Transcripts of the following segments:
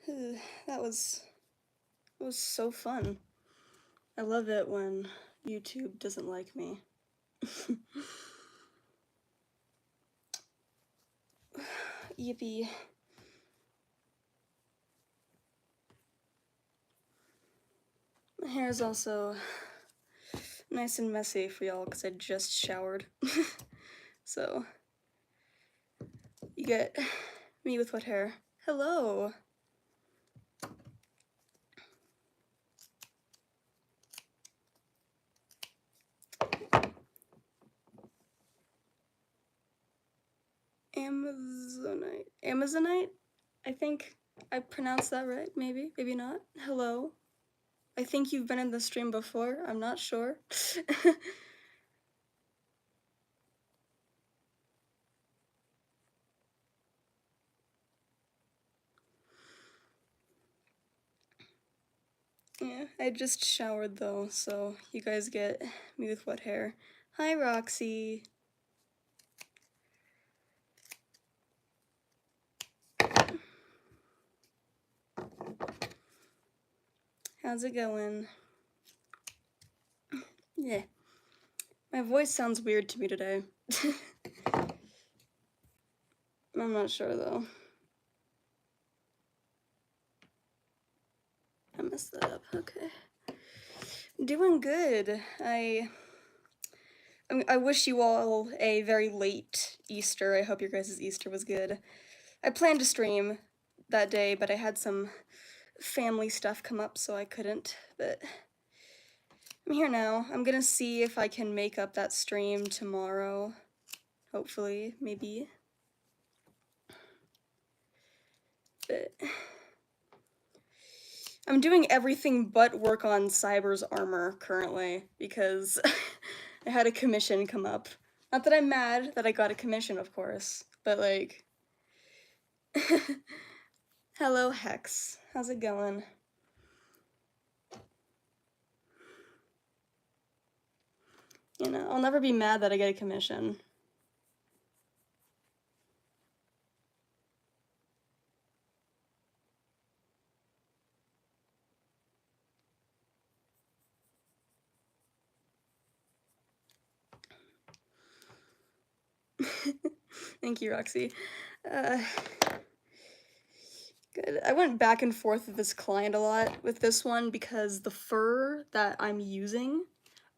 That was so fun. I love it when YouTube doesn't like me. Yippee. My hair is also nice and messy for y'all because I just showered. So, you get me with what hair? Hello! Amazonite? I think I pronounced that right, maybe, maybe not. Hello. I think you've been in the stream before, I'm not sure. Yeah, I just showered though, so you guys get me with wet hair. Hi, Roxy. How's it going? Yeah. My voice sounds weird to me today. I'm not sure though. I messed that up, okay. Doing good. I wish you all a very late Easter. I hope your guys' Easter was good. I planned to stream that day, but I had some family stuff come up, so I couldn't, but I'm here now. I'm gonna see if I can make up that stream tomorrow. Hopefully, maybe. But I'm doing everything but work on Cyber's armor currently, because I had a commission come up. Not that I'm mad that I got a commission, of course, but like... Hello, Hex. How's it going? You know, I'll never be mad that I get a commission. Thank you, Roxy. Good. I went back and forth with this client a lot with this one because the fur that I'm using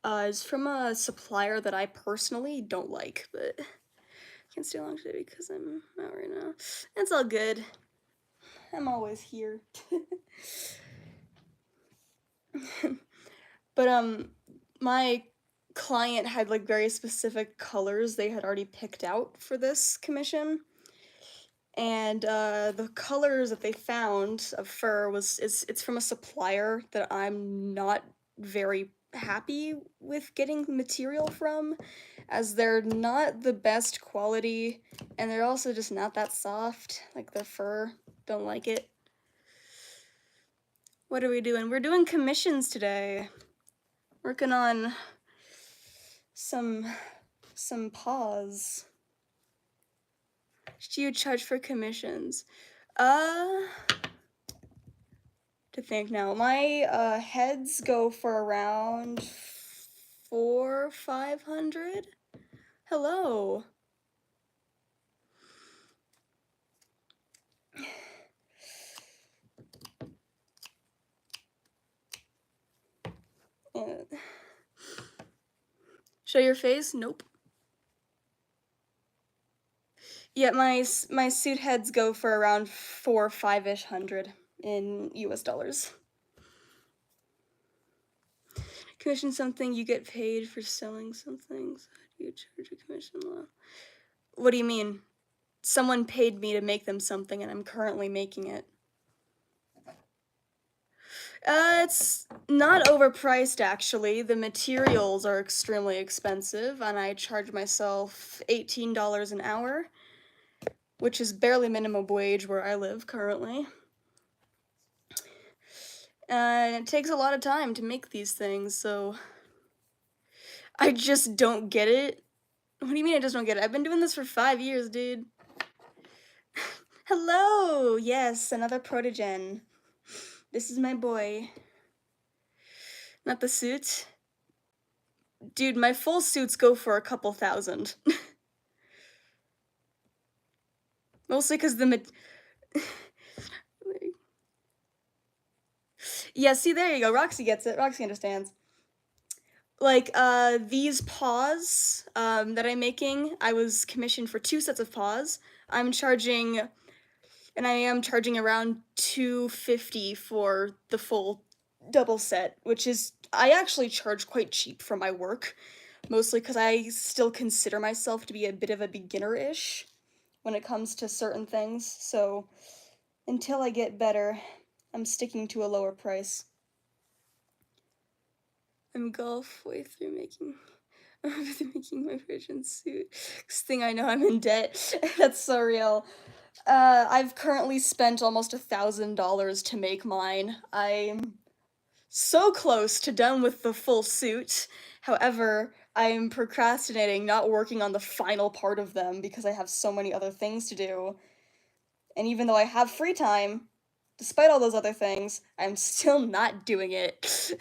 is from a supplier that I personally don't like, but I can't stay long today because I'm out right now. It's all good. I'm always here. But my client had like very specific colors they had already picked out for this commission. And the colors that they found of fur it's from a supplier that I'm not very happy with getting material from, as they're not the best quality, and they're also just not that soft. Like their fur, don't like it. What are we doing? We're doing commissions today. Working on some paws. Do you charge for commissions? To think now. My heads go for around 400-500. Hello. Show your face? Nope. Yeah, my suit heads go for around 4-5-ish hundred in US dollars. Commission something, you get paid for selling something. So how do you charge a commission law? What do you mean? Someone paid me to make them something and I'm currently making it. It's not overpriced actually. The materials are extremely expensive and I charge myself $18 an hour, which is barely minimum wage where I live currently. And it takes a lot of time to make these things, so I just don't get it. What do you mean I just don't get it? I've been doing this for 5 years, dude. Hello! Yes, another Protogen. This is my boy. Not the suit. Dude, my full suits go for a couple thousand. Mostly because the yeah, see, there you go. Roxy gets it. Roxy understands. Like, these paws, that I'm making, I was commissioned for 2 sets of paws. I'm charging, and I am charging around $250 for the full double set, which is, I actually charge quite cheap for my work, mostly because I still consider myself to be a bit of a beginner-ish when it comes to certain things, so until I get better, I'm sticking to a lower price. I'm halfway through making my virgin suit. Next thing I know, I'm in debt. That's so real. I've currently spent almost $1,000 to make mine. I'm so close to done with the full suit. However, I'm procrastinating not working on the final part of them because I have so many other things to do. And even though I have free time, despite all those other things, I'm still not doing it.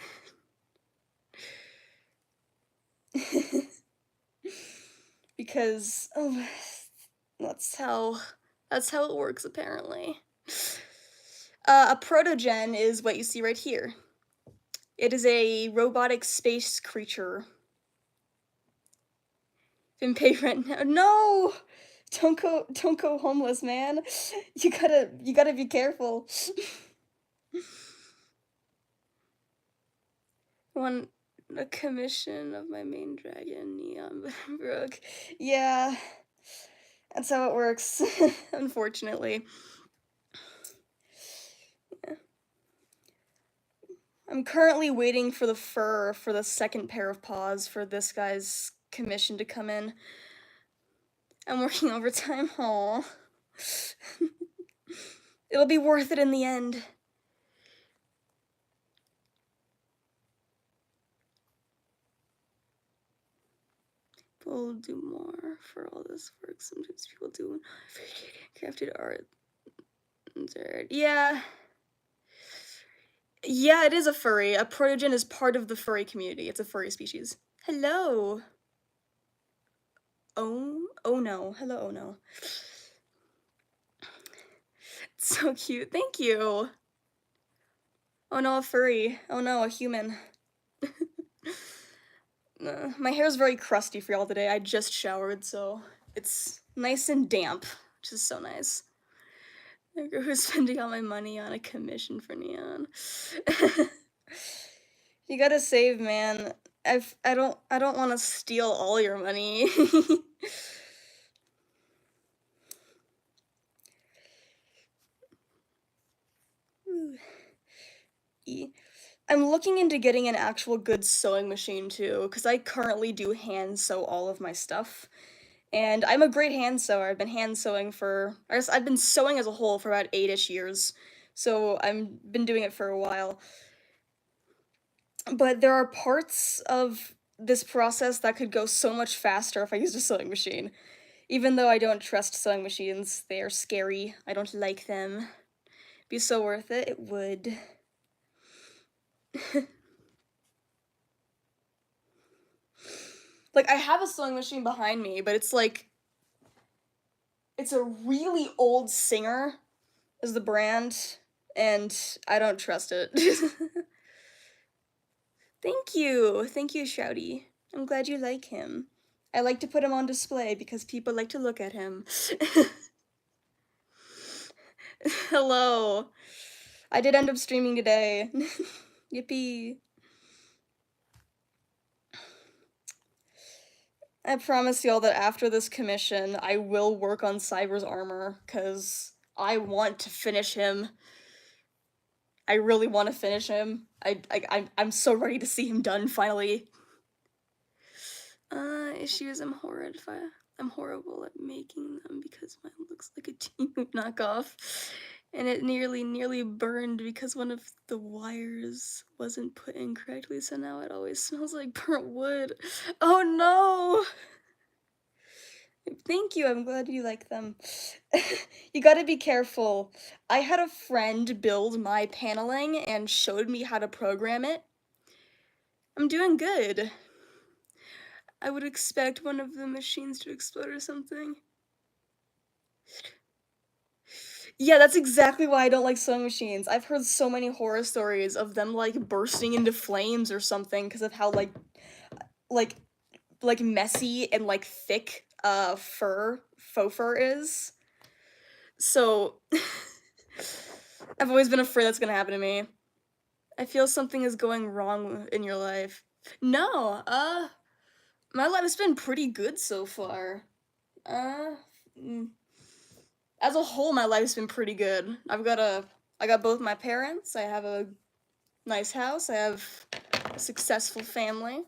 Because that's how it works apparently. A protogen is what you see right here. It is a robotic space creature. Been pay rent now. No! Don't go homeless, man. You gotta be careful. Want a commission of my main dragon, Neon Brook. Yeah. That's how it works, unfortunately. Yeah. I'm currently waiting for the fur for the second pair of paws for this guy's commission to come in. I'm working overtime. Aw. It'll be worth it in the end. People do more for all this work. Sometimes people do crafted art. Yeah. Yeah, it is a furry. A protogen is part of the furry community. It's a furry species. Hello. Oh no. Hello, oh no. It's so cute. Thank you. Oh no, a furry. Oh no, a human. My hair's very crusty for y'all today. I just showered, so it's nice and damp, which is so nice. Who's spending all my money on a commission for Neon? You gotta save, man. I don't want to steal all your money. I'm looking into getting an actual good sewing machine too, because I currently do hand sew all of my stuff. And I'm a great hand sewer. I've been hand sewing for, I guess I've been sewing as a whole for about 8-ish years. So I've been doing it for a while. But there are parts of this process that could go so much faster if I used a sewing machine. Even though I don't trust sewing machines, they are scary. I don't like them. Be so worth it, it would. Like, I have a sewing machine behind me, but it's like, it's a really old Singer is the brand, and I don't trust it. Thank you, Shouty. I'm glad you like him. I like to put him on display because people like to look at him. Hello. I did end up streaming today. Yippee. I promise y'all that after this commission, I will work on Cyber's armor, because I want to finish him. I really want to finish him. I'm so ready to see him done, finally. Issues, I'm horrible at making them because mine looks like a Temu knockoff. And it nearly burned because one of the wires wasn't put in correctly, so now it always smells like burnt wood. Oh no! Thank you, I'm glad you like them. You gotta be careful. I had a friend build my paneling and showed me how to program it. I'm doing good. I would expect one of the machines to explode or something. Yeah, that's exactly why I don't like sewing machines. I've heard so many horror stories of them, like, bursting into flames or something because of how, like messy and, like, thick, faux fur is. So, I've always been afraid that's gonna happen to me. I feel something is going wrong in your life. No, my life has been pretty good so far. Uh, mm, as a whole, my life's been pretty good. I got both my parents, I have a nice house, I have a successful family.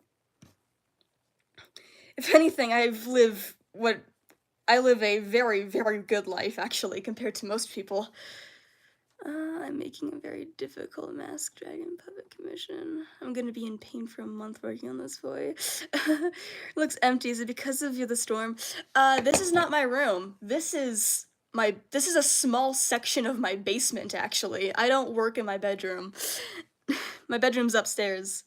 If anything, I live a very, very good life, actually, compared to most people. I'm making a very difficult mask dragon puppet commission. I'm gonna be in pain for a month working on this boy. Looks empty. Is it because of the storm? This is not my room. This is a small section of my basement, actually. I don't work in my bedroom. My bedroom's upstairs.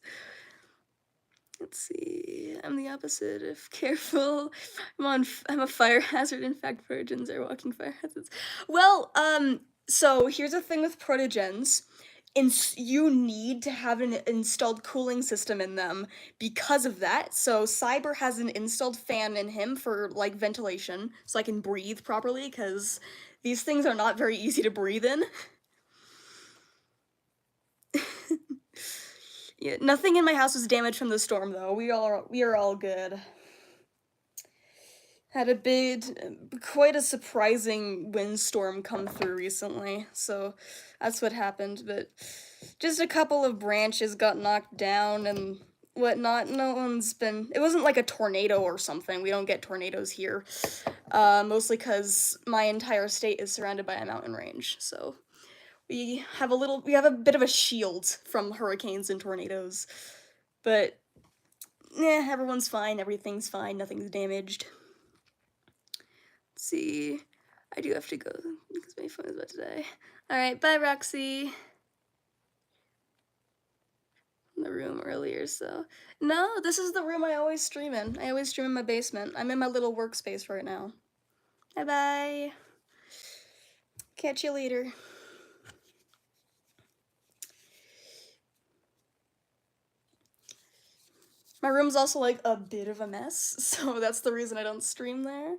Let's see. I'm the opposite if careful. I'm a fire hazard. In fact, protogens are walking fire hazards. Well, so here's the thing with protogens. You need to have an installed cooling system in them because of that. So Cyber has an installed fan in him for like ventilation, so I can breathe properly, because these things are not very easy to breathe in. Yeah, nothing in my house was damaged from the storm though. We are all good. Had a quite a surprising windstorm come through recently, so that's what happened, but just a couple of branches got knocked down and whatnot. It wasn't like a tornado or something. We don't get tornadoes here, mostly because my entire state is surrounded by a mountain range, so we have a bit of a shield from hurricanes and tornadoes, but everyone's fine, everything's fine, nothing's damaged. See, I do have to go because my phone is about to die. Alright, bye Roxy. In the room earlier, so. No, this is the room I always stream in. I always stream in my basement. I'm in my little workspace right now. Bye bye. Catch you later. My room's also like a bit of a mess, so that's the reason I don't stream there.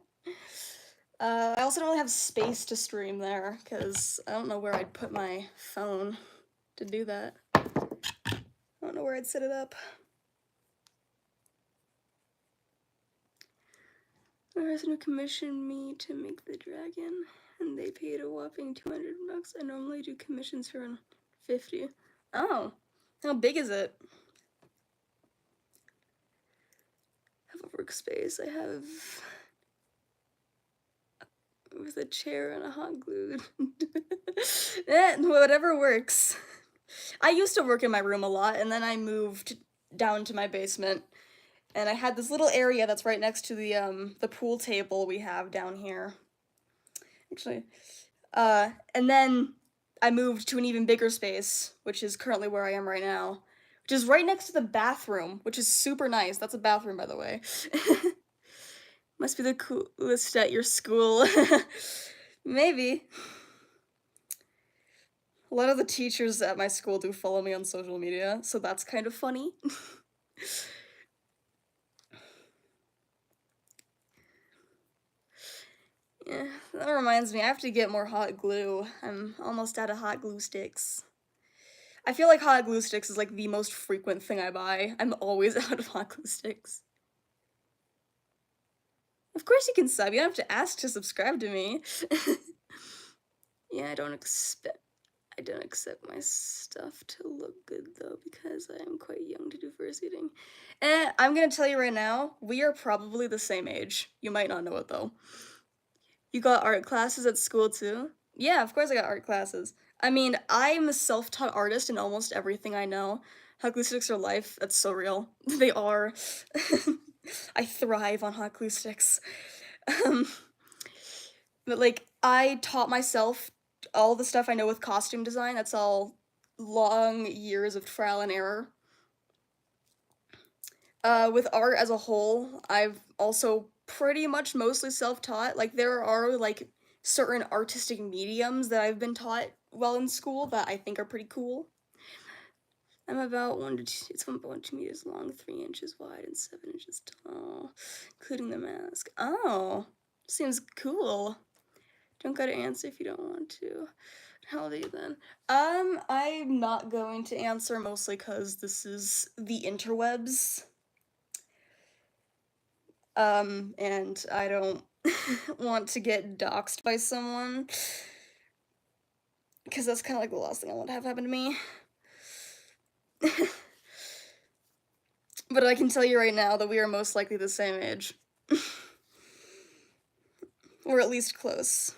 I also don't really have space to stream there, because I don't know where I'd put my phone to do that. I don't know where I'd set it up. The person who commissioned me to make the dragon, and they paid a whopping 200 bucks. I normally do commissions for 50. Oh, how big is it? I have a workspace. I have with a chair and a hot glue. Whatever works. I used to work in my room a lot, and then I moved down to my basement, and I had this little area that's right next to the pool table we have down here. Actually, and then I moved to an even bigger space, which is currently where I am right now, which is right next to the bathroom, which is super nice. That's a bathroom, by the way. Must be the coolest at your school. Maybe. A lot of the teachers at my school do follow me on social media, so that's kind of funny. Yeah, that reminds me, I have to get more hot glue. I'm almost out of hot glue sticks. I feel like hot glue sticks is like the most frequent thing I buy. I'm always out of hot glue sticks. Of course you can sub, you don't have to ask to subscribe to me. Yeah, I don't accept my stuff to look good though, because I am quite young to do first eating. I'm gonna tell you right now, we are probably the same age. You might not know it though. You got art classes at school too? Yeah, of course I got art classes. I mean, I'm a self-taught artist in almost everything I know. Hot glue sticks are life. That's so real. They are. I thrive on hot glue sticks. Um, but like I taught myself all the stuff I know with costume design. That's all long years of trial and error. With art as a whole, I've also pretty much mostly self-taught. Like there are like certain artistic mediums that I've been taught while in school that I think are pretty cool. I'm about 1 to 2, it's 1.2 meters long, 3 inches wide, and 7 inches tall, including the mask. Oh, seems cool. Don't gotta answer if you don't want to. How old are you then? I'm not going to answer mostly because this is the interwebs. And I don't want to get doxxed by someone. Because that's kind of like the last thing I want to have happen to me. But I can tell you right now that we are most likely the same age. Or at least close.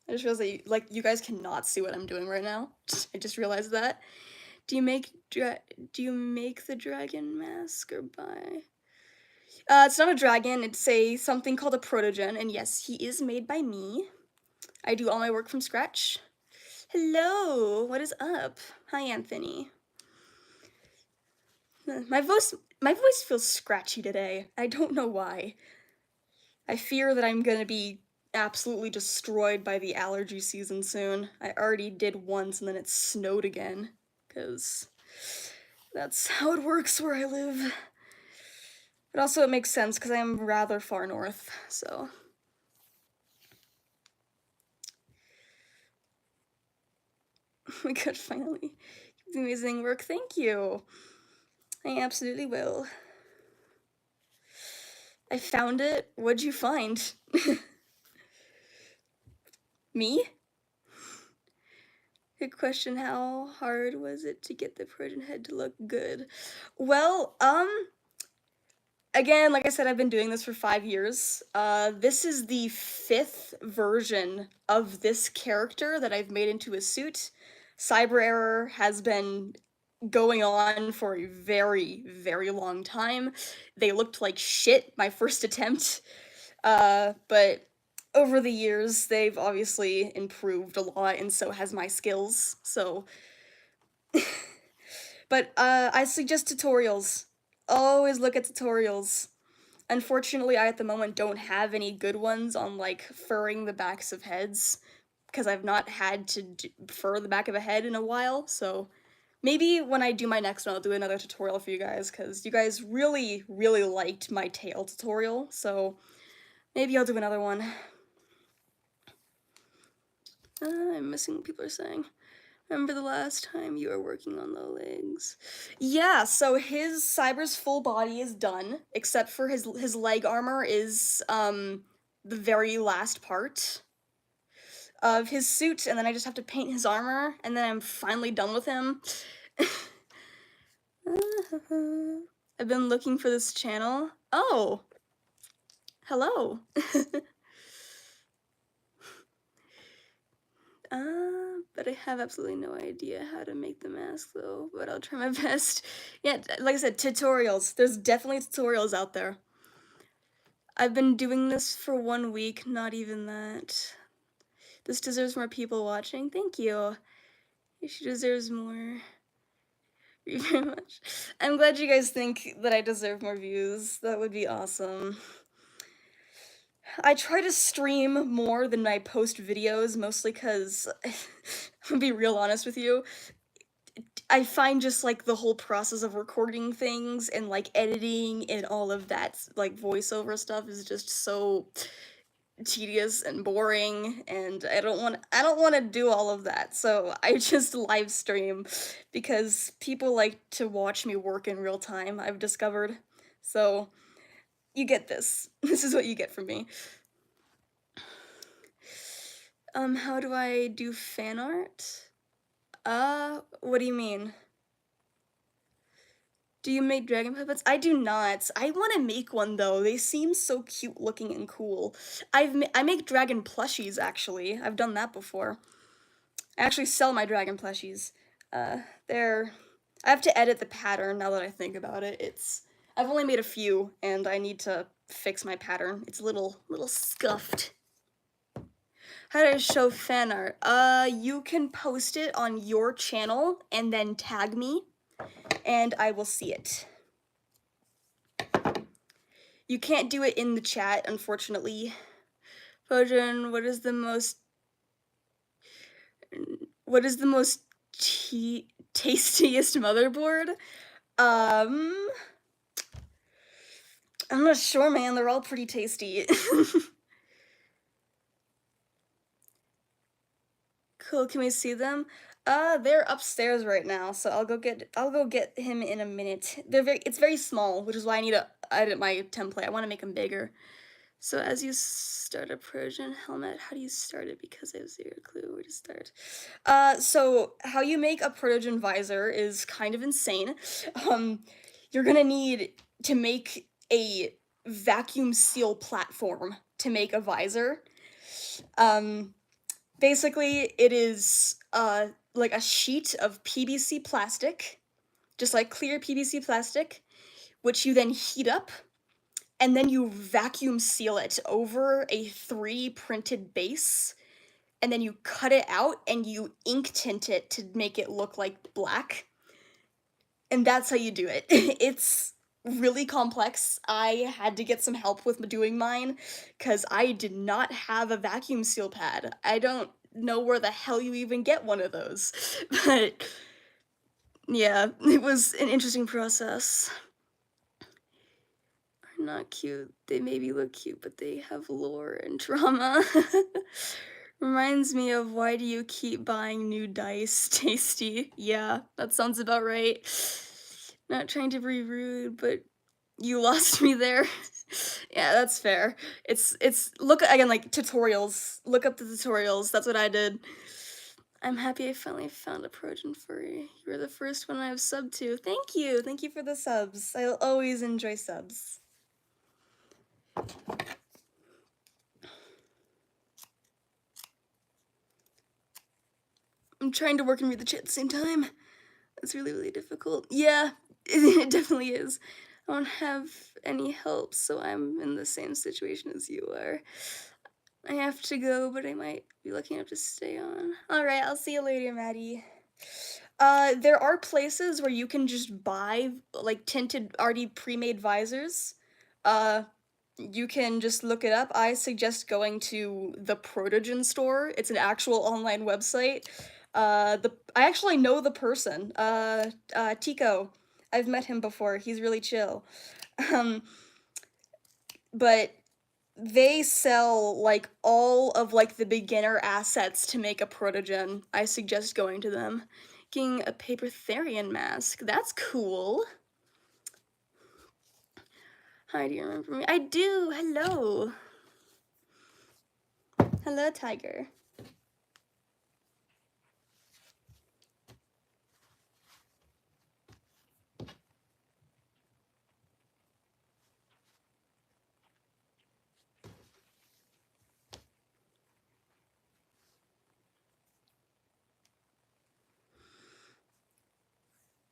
I just realized that you guys cannot see what I'm doing right now. I just realized that. Do you make the dragon mask or buy? It's not a dragon, it's something called a Protogen, and yes, he is made by me. I do all my work from scratch. Hello, what is up? Hi, Anthony. My voice feels scratchy today. I don't know why. I fear that I'm gonna be absolutely destroyed by the allergy season soon. I already did once and then it snowed again, because that's how it works where I live. But also it makes sense because I am rather far north, so. Oh my god, finally. Amazing work, thank you. I absolutely will. I found it. What'd you find? Me? Good question. How hard was it to get the Protogen head to look good? Well, again, like I said, I've been doing this for 5 years. This is the 5th version of this character that I've made into a suit. Cyber Error has been going on for a very, very long time. They looked like shit my first attempt, but over the years, they've obviously improved a lot, and so has my skills, so. But, I suggest tutorials. Always look at tutorials. Unfortunately, I at the moment don't have any good ones on, like, furring the backs of heads, because I've not had to fur the back of a head in a while, so maybe when I do my next one, I'll do another tutorial for you guys, because you guys really, really liked my tail tutorial, so maybe I'll do another one. I'm missing what people are saying. Remember the last time you were working on the legs? Yeah, so his Cyber's full body is done, except for his leg armor is the very last part of his suit, and then I just have to paint his armor, and then I'm finally done with him. I've been looking for this channel. Oh! Hello. But I have absolutely no idea how to make the mask though, but I'll try my best. Yeah, like I said, tutorials. There's definitely tutorials out there. I've been doing this for 1 week, not even that. This deserves more people watching. Thank you. She deserves more. Thank you very much. I'm glad you guys think that I deserve more views. That would be awesome. I try to stream more than I post videos, mostly because, I'll be real honest with you, I find just, like, the whole process of recording things and, like, editing and all of that, like, voiceover stuff is just so tedious and boring, and I don't wanna do all of that, so I just live stream because people like to watch me work in real time, I've discovered. So, you get this. This is what you get from me. How do I do fan art? What do you mean? Do you make dragon puppets? I do not. I want to make one though. They seem so cute looking and cool. I make dragon plushies actually. I've done that before. I actually sell my dragon plushies. They're I have to edit the pattern now that I think about it. I've only made a few, and I need to fix my pattern. It's a little scuffed. How to show fan art? You can post it on your channel and then tag me, and I will see it. You can't do it in the chat, unfortunately. Protogen, what is the most tastiest motherboard? I'm not sure, man. They're all pretty tasty. Cool, can we see them? They're upstairs right now, so I'll go get him in a minute. It's very small, which is why I need to edit my template. I want to make them bigger. So as you start a Protogen helmet, how do you start it? Because I have zero clue where to start. So how you make a Protogen visor is kind of insane. You're gonna need to make a vacuum seal platform to make a visor. Basically, it is like a sheet of PVC plastic, just like clear PVC plastic, which you then heat up, and then you vacuum seal it over a 3D printed base, and then you cut it out and you ink tint it to make it look like black. And that's how you do it. It's really complex. I had to get some help with doing mine because I did not have a vacuum seal pad. I don't know where the hell you even get one of those. But yeah, it was an interesting process. Are not cute. They maybe look cute, but they have lore and drama. Reminds me of why do you keep buying new dice? Tasty. Yeah, that sounds about right. Not trying to be rude, but you lost me there. Yeah, that's fair. It's look again, like tutorials. Look up the tutorials. That's what I did. I'm happy I finally found a Protogen furry. You were the first one I've subbed to. Thank you. Thank you for the subs. I'll always enjoy subs. I'm trying to work and read the chat at the same time. It's really, really difficult. Yeah, it definitely is. I don't have any help, so I'm in the same situation as you are. I have to go, but I might be lucky enough to stay on. Alright, I'll see you later, Maddie. There are places where you can just buy, like, tinted, already pre-made visors. You can just look it up. I suggest going to the Protogen store. It's an actual online website. I actually know the person, Tico. I've met him before. He's really chill. But they sell, like, all of, like, the beginner assets to make a Protogen. I suggest going to them. Making a paper Therian mask. That's cool. Hi, do you remember me? I do! Hello! Hello, Tiger.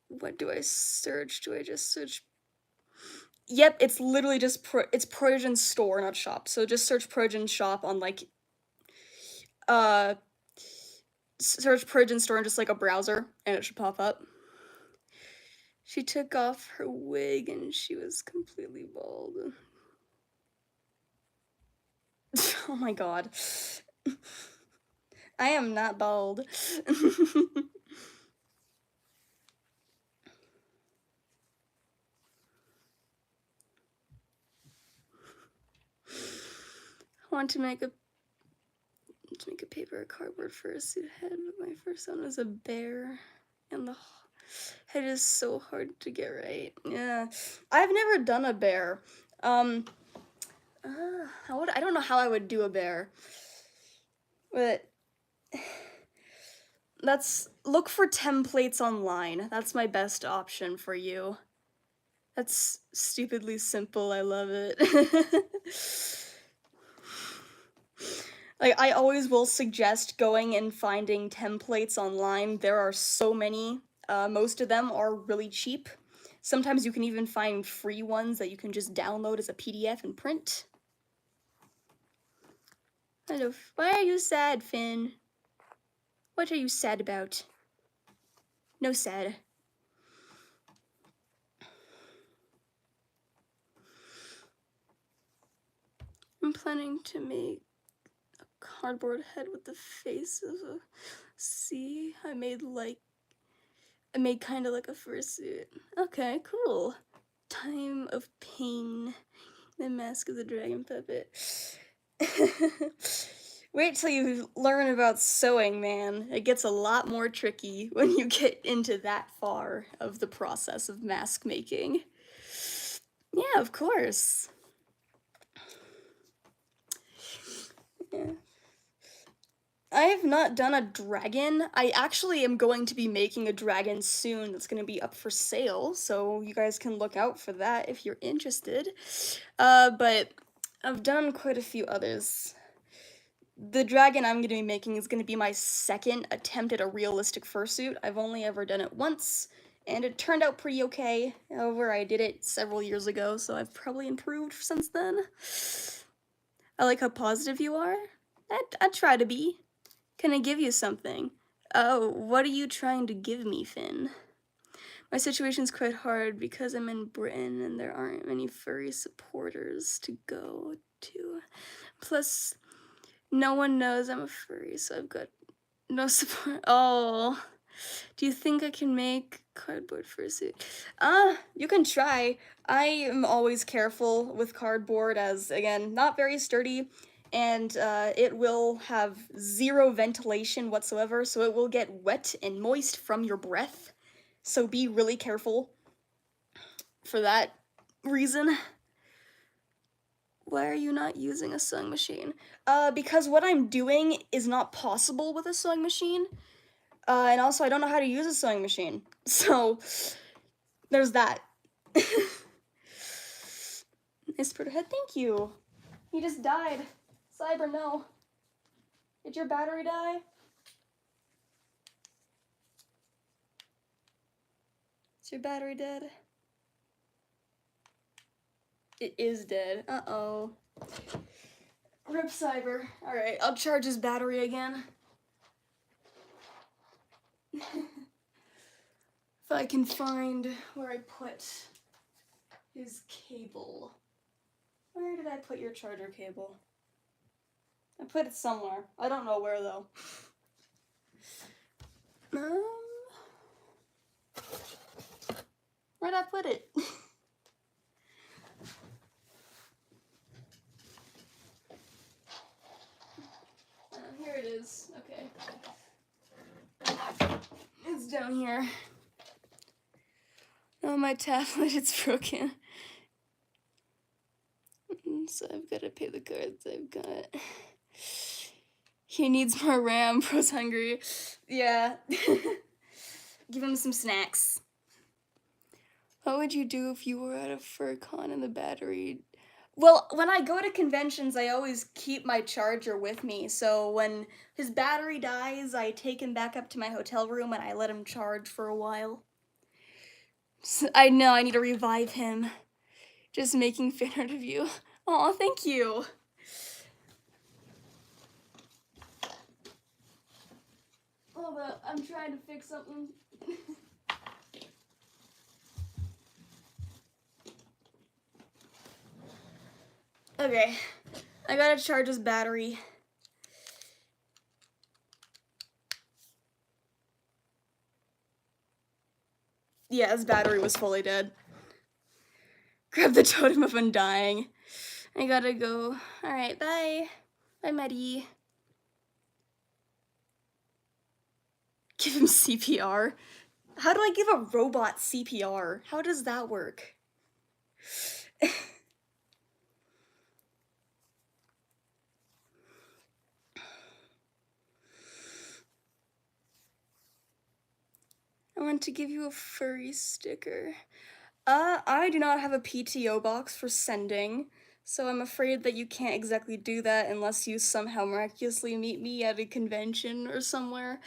What do I search? Do I just search? Yep, it's literally just it's Protogen store, not shop. So just search Protogen shop on, like, search Protogen store in just like a browser, and it should pop up. She took off her wig and she was completely bald. Oh my god. I am not bald. I want to make a paper cardboard for a suit head, but my first one was a bear, and the head is so hard to get right. Yeah, I've never done a bear. I don't know how I would do a bear, but look for templates online. That's my best option for you. That's stupidly simple. I love it. Like, I always will suggest going and finding templates online. There are so many. Most of them are really cheap. Sometimes you can even find free ones that you can just download as a PDF and print. Hello. Why are you sad, Finn? What are you sad about? No sad. I'm planning to make a cardboard head with the face of a sea. I made kind of like a fursuit. Okay, cool. Time of Pain. The Mask of the Dragon Puppet. Wait till you learn about sewing, man. It gets a lot more tricky when you get into that far of the process of mask making. Yeah, of course. Yeah. I have not done a dragon. I actually am going to be making a dragon soon that's going to be up for sale, so you guys can look out for that if you're interested. But I've done quite a few others. The dragon I'm going to be making is going to be my second attempt at a realistic fursuit. I've only ever done it once, and it turned out pretty okay. However, I did it several years ago, so I've probably improved since then. I like how positive you are. I try to be. Can I give you something? Oh, what are you trying to give me, Finn? My situation's quite hard because I'm in Britain and there aren't many furry supporters to go to. Plus, no one knows I'm a furry, so I've got no support. Oh, do you think I can make cardboard fursuit? You can try. I am always careful with cardboard as, again, not very sturdy, and it will have zero ventilation whatsoever, so it will get wet and moist from your breath. So be really careful for that reason. Why are you not using a sewing machine? Because what I'm doing is not possible with a sewing machine. And also I don't know how to use a sewing machine. So, there's that. Nice Protogen, thank you. He just died. Cyber, no. Did your battery die? Is your battery dead? It is dead. Uh-oh. Rip Cyber. Alright, I'll charge his battery again. If I can find where I put his cable. Where did I put your charger cable? I put it somewhere. I don't know where though. Where'd I put it? Here it is. Okay. It's down here. Oh, my tablet, it's broken. So I've got to pay the cards I've got. He needs more RAM. Bro's hungry. Yeah. Give him some snacks. What would you do if you were at a FurCon and the battery? Well, when I go to conventions, I always keep my charger with me. So when his battery dies, I take him back up to my hotel room and I let him charge for a while. So I know, I need to revive him. Just making fan art of you. Aw, thank you. Hold up, I'm trying to fix something. Okay, I gotta charge his battery. Yeah, his battery was fully dead. Grab the totem of undying. I gotta go. Alright, bye. Bye, Maddie. Give him CPR? How do I give a robot CPR? How does that work? I want to give you a furry sticker. I do not have a PTO box for sending, so I'm afraid that you can't exactly do that unless you somehow miraculously meet me at a convention or somewhere.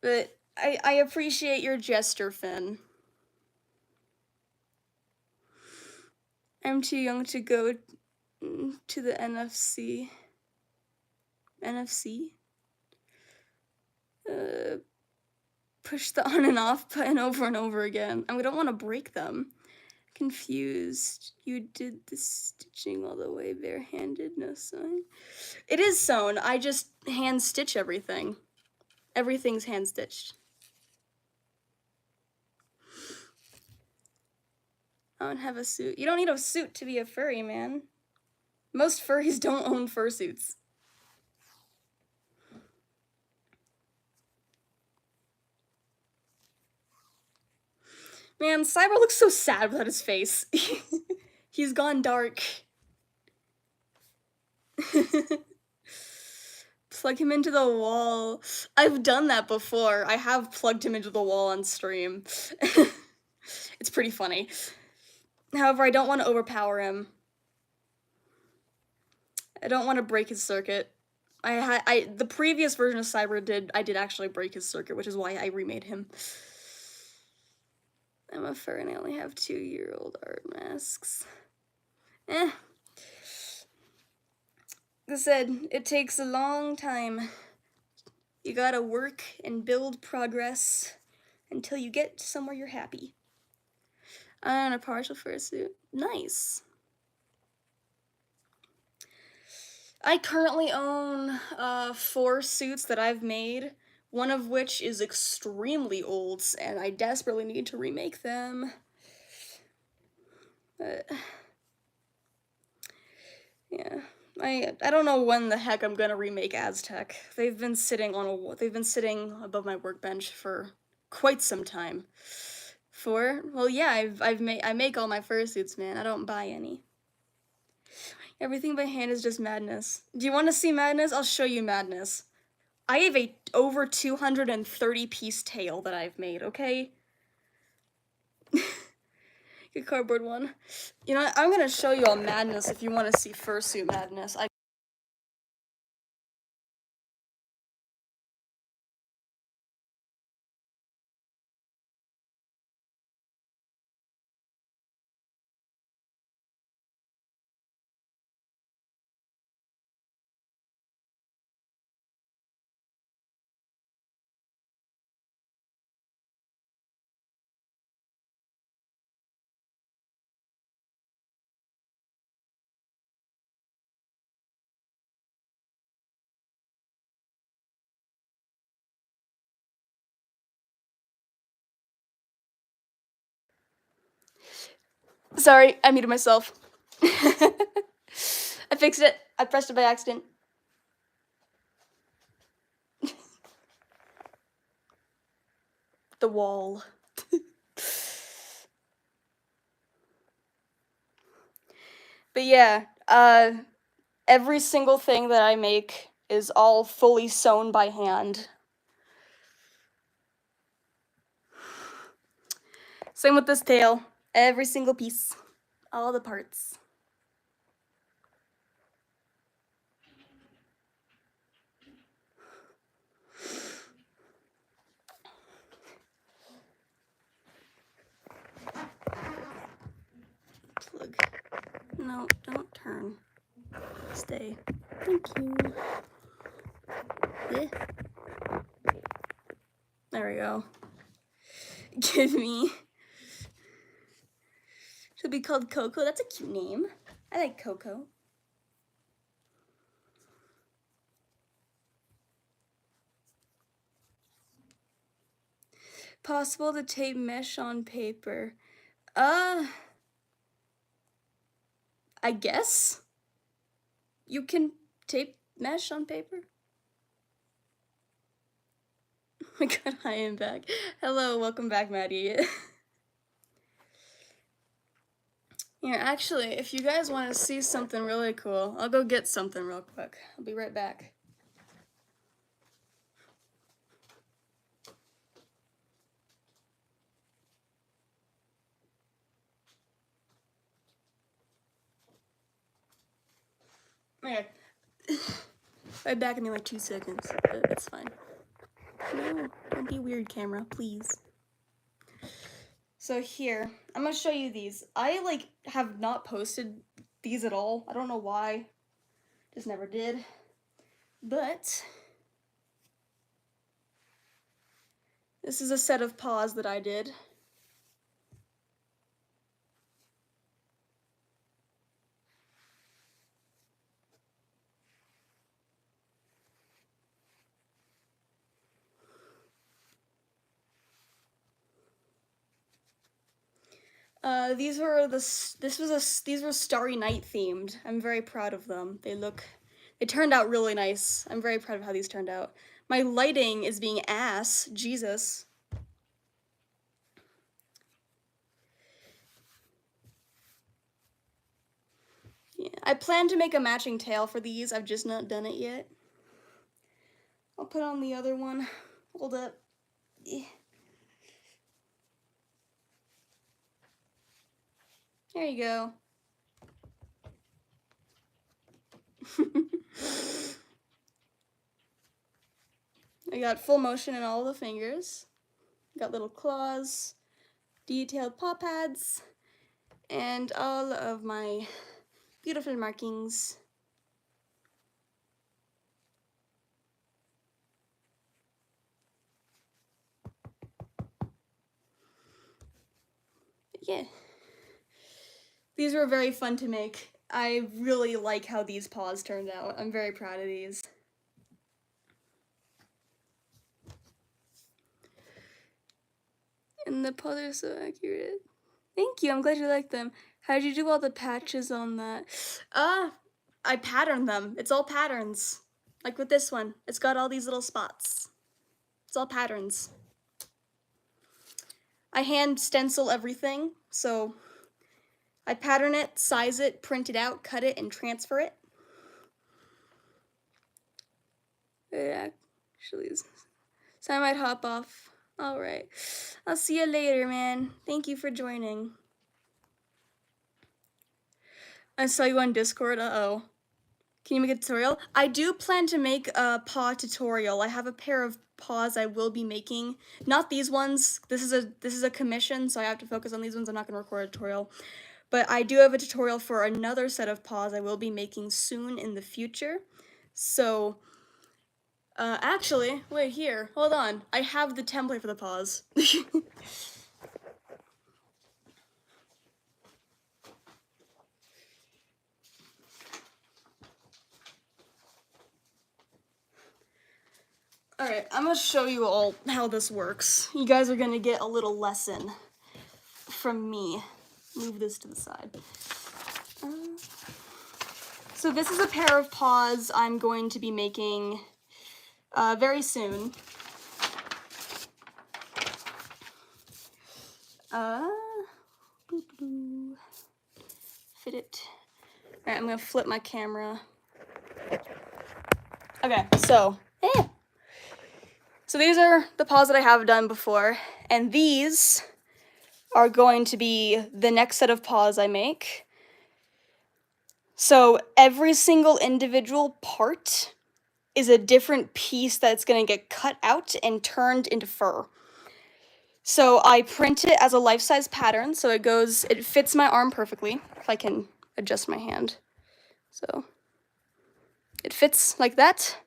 But I appreciate your gesture, Finn. I'm too young to go to the NFC. NFC? Push the on and off button over and over again. I don't want to break them. Confused. You did the stitching all the way barehanded, no sewing. It is sewn. I just hand stitch everything. Everything's hand stitched. I don't have a suit. You don't need a suit to be a furry, man. Most furries don't own fursuits. Man, Cyber looks so sad without his face. He's gone dark. Plug him into the wall. I've done that before. I have plugged him into the wall on stream. It's pretty funny. However, I don't want to overpower him. I don't want to break his circuit. The previous version of Cyber I did actually break his circuit, which is why I remade him. I'm a fur and I only have 2-year-old art masks. Like I said, it takes a long time. You gotta work and build progress until you get somewhere you're happy. I'm on a partial fursuit. Nice. I currently own 4 suits that I've made, one of which is extremely old, and I desperately need to remake them. But yeah, I don't know when the heck I'm gonna remake Aztec. They've been sitting above my workbench for quite some time. Well, yeah, I make all my fursuits, man. I don't buy any. Everything by hand is just madness. Do you want to see madness? I'll show you madness. I have a over 230 piece tail that I've made, okay? Good cardboard one. You know, I'm gonna show you all madness if you want to see fursuit madness. Sorry, I muted myself. I fixed it. I pressed it by accident. The wall. But yeah, every single thing that I make is all fully sewn by hand. Same with this tail. Every single piece. All the parts. Plug. No, don't turn. Stay. Thank you. Yeah. There we go. Give me. She'll be called Coco. That's a cute name. I like Coco. Possible to tape mesh on paper. I guess you can tape mesh on paper. Oh my god, I am back. Hello, welcome back, Maddie. Yeah, actually, if you guys want to see something really cool, I'll go get something real quick. I'll be right back. Okay. Right back in like 2 seconds. It's fine. No, don't be weird, camera, please. So here, I'm gonna show you these. I like have not posted these at all. I don't know why. Just never did. But this is a set of paws that I did. These were Starry Night themed. I'm very proud of them. They turned out really nice. I'm very proud of how these turned out. My lighting is being ass, Jesus. Yeah, I plan to make a matching tail for these. I've just not done it yet. I'll put on the other one. Hold up. There you go. I got full motion in all the fingers. Got little claws, detailed paw pads, and all of my beautiful markings. Yeah. These were very fun to make. I really like how these paws turned out. I'm very proud of these. And the paws are so accurate. Thank you, I'm glad you like them. How did you do all the patches on that? I patterned them. It's all patterns. Like with this one. It's got all these little spots. It's all patterns. I hand stencil everything, so I pattern it, size it, print it out, cut it, and transfer it. Actually, so I might hop off. Alright. I'll see you later, man. Thank you for joining. I saw you on Discord. Uh-oh. Can you make a tutorial? I do plan to make a paw tutorial. I have a pair of paws I will be making. Not these ones. This is a commission, so I have to focus on these ones. I'm not going to record a tutorial. But I do have a tutorial for another set of paws I will be making soon in the future. So, actually, wait here. Hold on. I have the template for the paws. Alright, I'm gonna show you all how this works. You guys are gonna get a little lesson from me. Move this to the side. So this is a pair of paws I'm going to be making very soon. Fit it. Alright, I'm gonna flip my camera. Okay, so these are the paws that I have done before, and these are going to be the next set of paws I make. So every single individual part is a different piece that's gonna get cut out and turned into fur. So I print it as a life-size pattern, so it fits my arm perfectly, if I can adjust my hand. So it fits like that.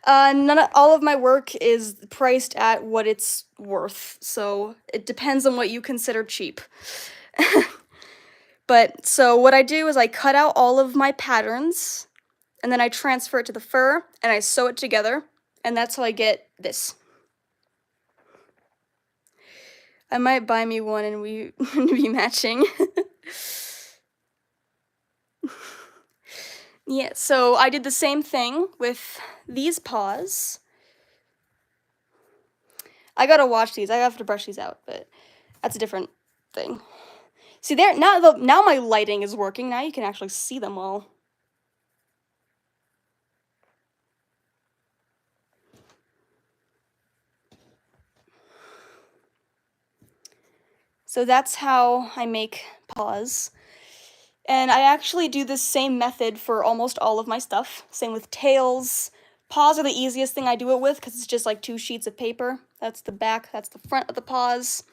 All of my work is priced at what it's worth, so it depends on what you consider cheap. But, so what I do is I cut out all of my patterns, and then I transfer it to the fur, and I sew it together, and that's how I get this. I might buy me one and we be matching. Yeah, so I did the same thing with these paws. I gotta wash these. I have to brush these out, but that's a different thing. See there, now my lighting is working. Now you can actually see them well. So that's how I make paws. And I actually do this same method for almost all of my stuff. Same with tails. Paws are the easiest thing I do it with because it's just like 2 sheets of paper. That's the back, that's the front of the paws.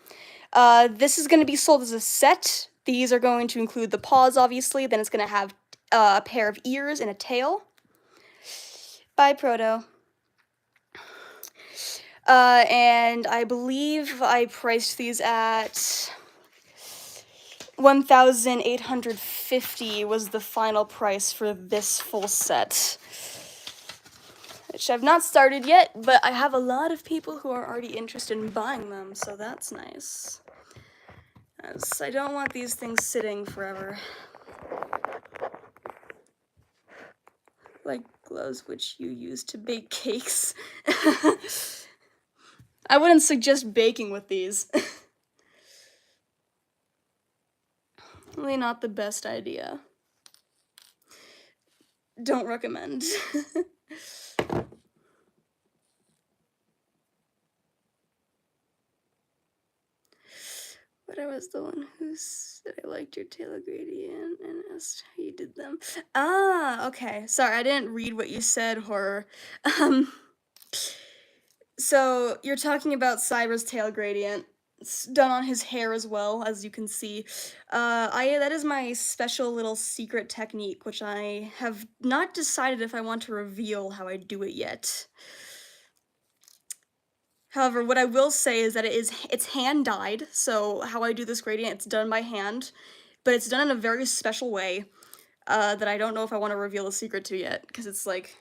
This is going to be sold as a set. These are going to include the paws, obviously. Then it's going to have a pair of ears and a tail. Bye, Proto. And I believe I priced these at 1,850 was the final price for this full set. Which I've not started yet, but I have a lot of people who are already interested in buying them, so that's nice. As I don't want these things sitting forever. Like gloves which you use to bake cakes. I wouldn't suggest baking with these. Really not the best idea. Don't recommend. But I was the one who said I liked your tailor gradient and asked how you did them. Ah, okay. Sorry, I didn't read what you said, Horror. So you're talking about Cyber's tail gradient. It's done on his hair as well, as you can see. That is my special little secret technique, which I have not decided if I want to reveal how I do it yet. However, what I will say is that it's hand dyed, so how I do this gradient, it's done by hand, but it's done in a very special way that I don't know if I want to reveal the secret to yet, because it's like,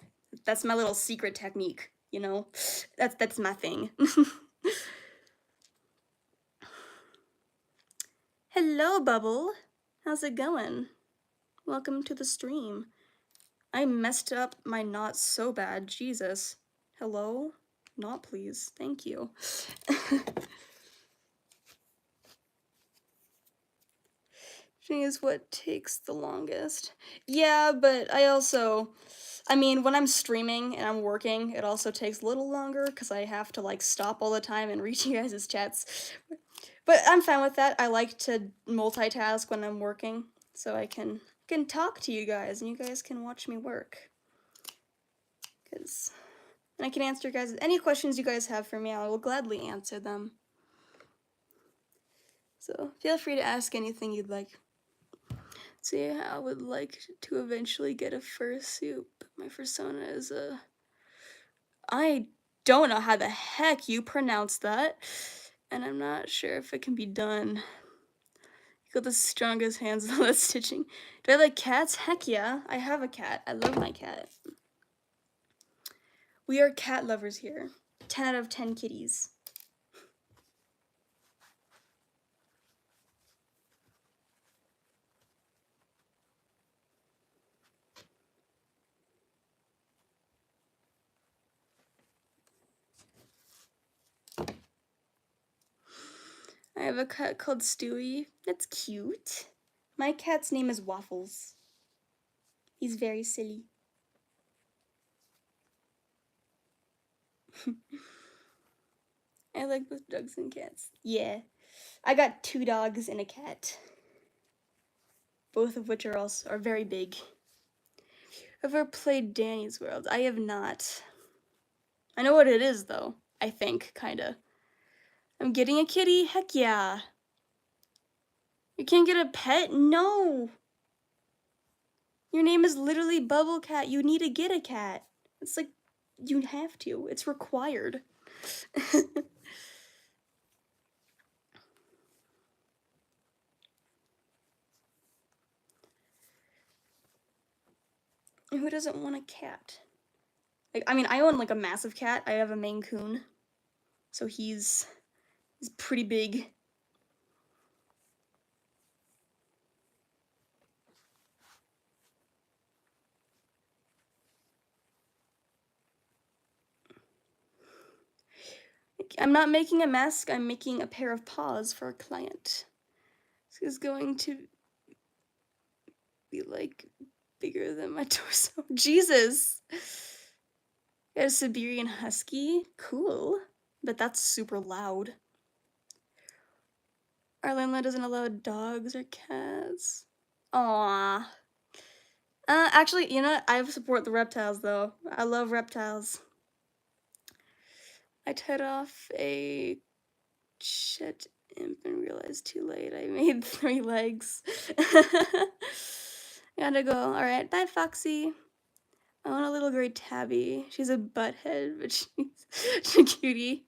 that's my little secret technique, you know? That's my thing. Hello, Bubble. How's it going? Welcome to the stream. I messed up my knot so bad, Jesus. Hello? Knot, please. Thank you. Is what takes the longest. Yeah, but I mean, when I'm streaming and I'm working, it also takes a little longer because I have to like stop all the time and read you guys' chats. But I'm fine with that. I like to multitask when I'm working, so I can talk to you guys and you guys can watch me work. And I can answer you guys any questions you guys have for me. I will gladly answer them. So feel free to ask anything you'd like. See, I would like to eventually get a fursuit, but my persona is I don't know how the heck you pronounce that, and I'm not sure if it can be done. You got the strongest hands on that stitching. Do I like cats? Heck yeah, I have a cat. I love my cat. We are cat lovers here. 10 out of 10 kitties. I have a cat called Stewie. That's cute. My cat's name is Waffles. He's very silly. I like both dogs and cats. Yeah. I got 2 dogs and a cat. Both of which are very big. Ever played Danny's World? I have not. I know what it is though. I think, kinda. I'm getting a kitty? Heck yeah. You can't get a pet? No. Your name is literally Bubble Cat. You need to get a cat. It's like, you have to. It's required. Who doesn't want a cat? Like, I mean, I own like a massive cat. I have a Maine Coon. So he's pretty big. I'm not making a mask, I'm making a pair of paws for a client. This is going to be like bigger than my torso. Jesus! Got a Siberian Husky? Cool. But that's super loud. Our landlord doesn't allow dogs or cats. Aww. Actually, you know what? I support the reptiles though. I love reptiles. I tied off a Chet imp and realized too late I made 3 legs. Gotta go. Alright, bye Foxy. I want a little gray tabby. She's a butthead, but she's a cutie.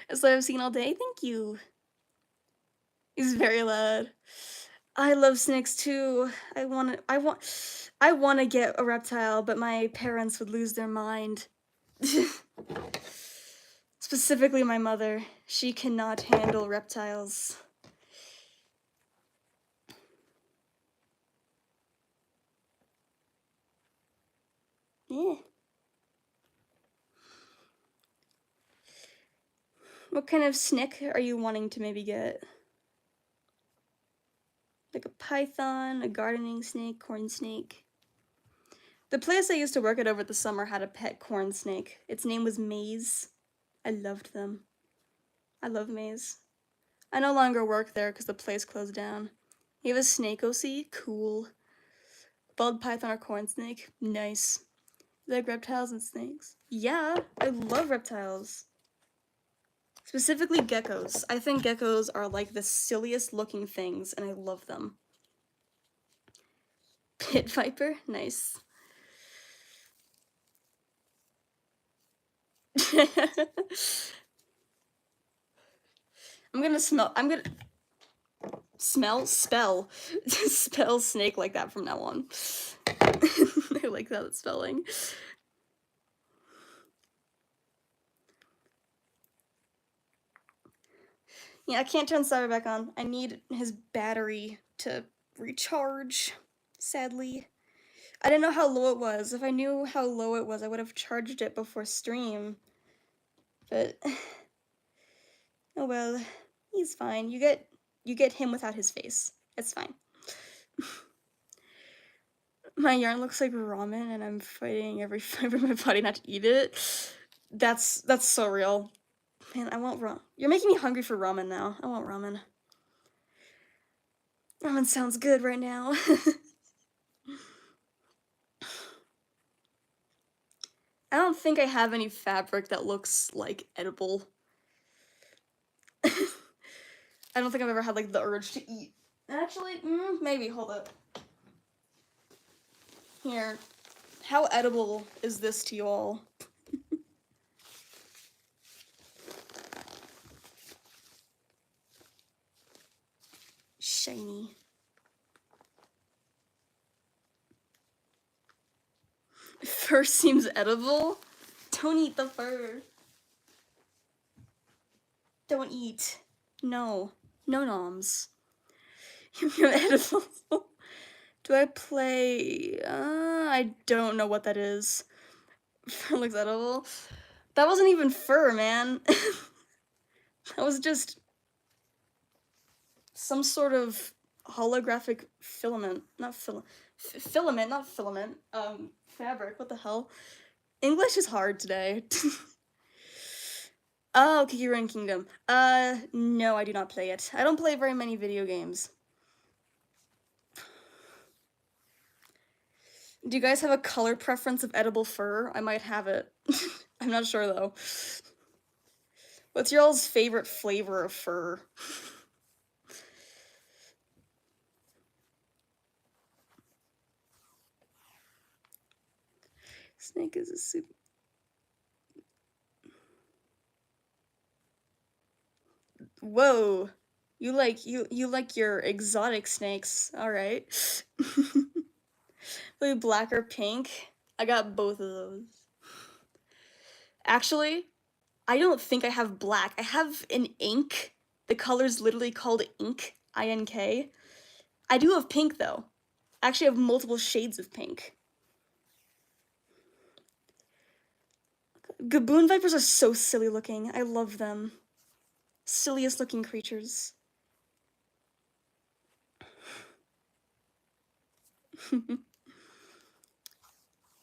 That's what I've seen all day. Thank you. He's very loud. I love snakes too. I want to get a reptile, but my parents would lose their mind. Specifically my mother. She cannot handle reptiles. Yeah. What kind of snake are you wanting to maybe get? Like a python, a gardening snake, corn snake. The place I used to work at over the summer had a pet corn snake. Its name was Maze. I loved them. I love Maze. I no longer work there because the place closed down. You have a snake OC? Cool. Bald python or corn snake? Nice. You like reptiles and snakes? Yeah, I love reptiles. Specifically geckos. I think geckos are like the silliest looking things and I love them. Pit viper? Nice. I'm gonna spell spell snake like that from now on. I like that spelling. Yeah, I can't turn Cyber back on. I need his battery to recharge, sadly. I didn't know how low it was. If I knew how low it was, I would have charged it before stream. But oh well, he's fine. You get him without his face. It's fine. My yarn looks like ramen and I'm fighting every fiber of my body not to eat it. That's so real. Man, I want ramen. You're making me hungry for ramen now. I want ramen. Ramen sounds good right now. I don't think I have any fabric that looks like edible. I don't think I've ever had like the urge to eat. Actually, maybe, hold up. Here. How edible is this to you all? Shiny. Fur seems edible? Don't eat the fur. Don't eat. No. No noms. You're edible. Do I play? I don't know what that is. Fur looks edible. That wasn't even fur, man. That was just some sort of holographic filament. Not filament, not filament. Fabric. What the hell? English is hard today. Oh, Kikirin Kingdom. No, I do not play it. I don't play very many video games. Do you guys have a color preference of edible fur? I might have it. I'm not sure though. What's your all's favorite flavor of fur? Snake is a soup. Whoa. You like your exotic snakes. Alright. Wait, black or pink? I got both of those. Actually, I don't think I have black. I have an ink. The color's literally called ink. I-N-K. I do have pink though. I actually have multiple shades of pink. Gaboon vipers are so silly looking. I love them. Silliest looking creatures.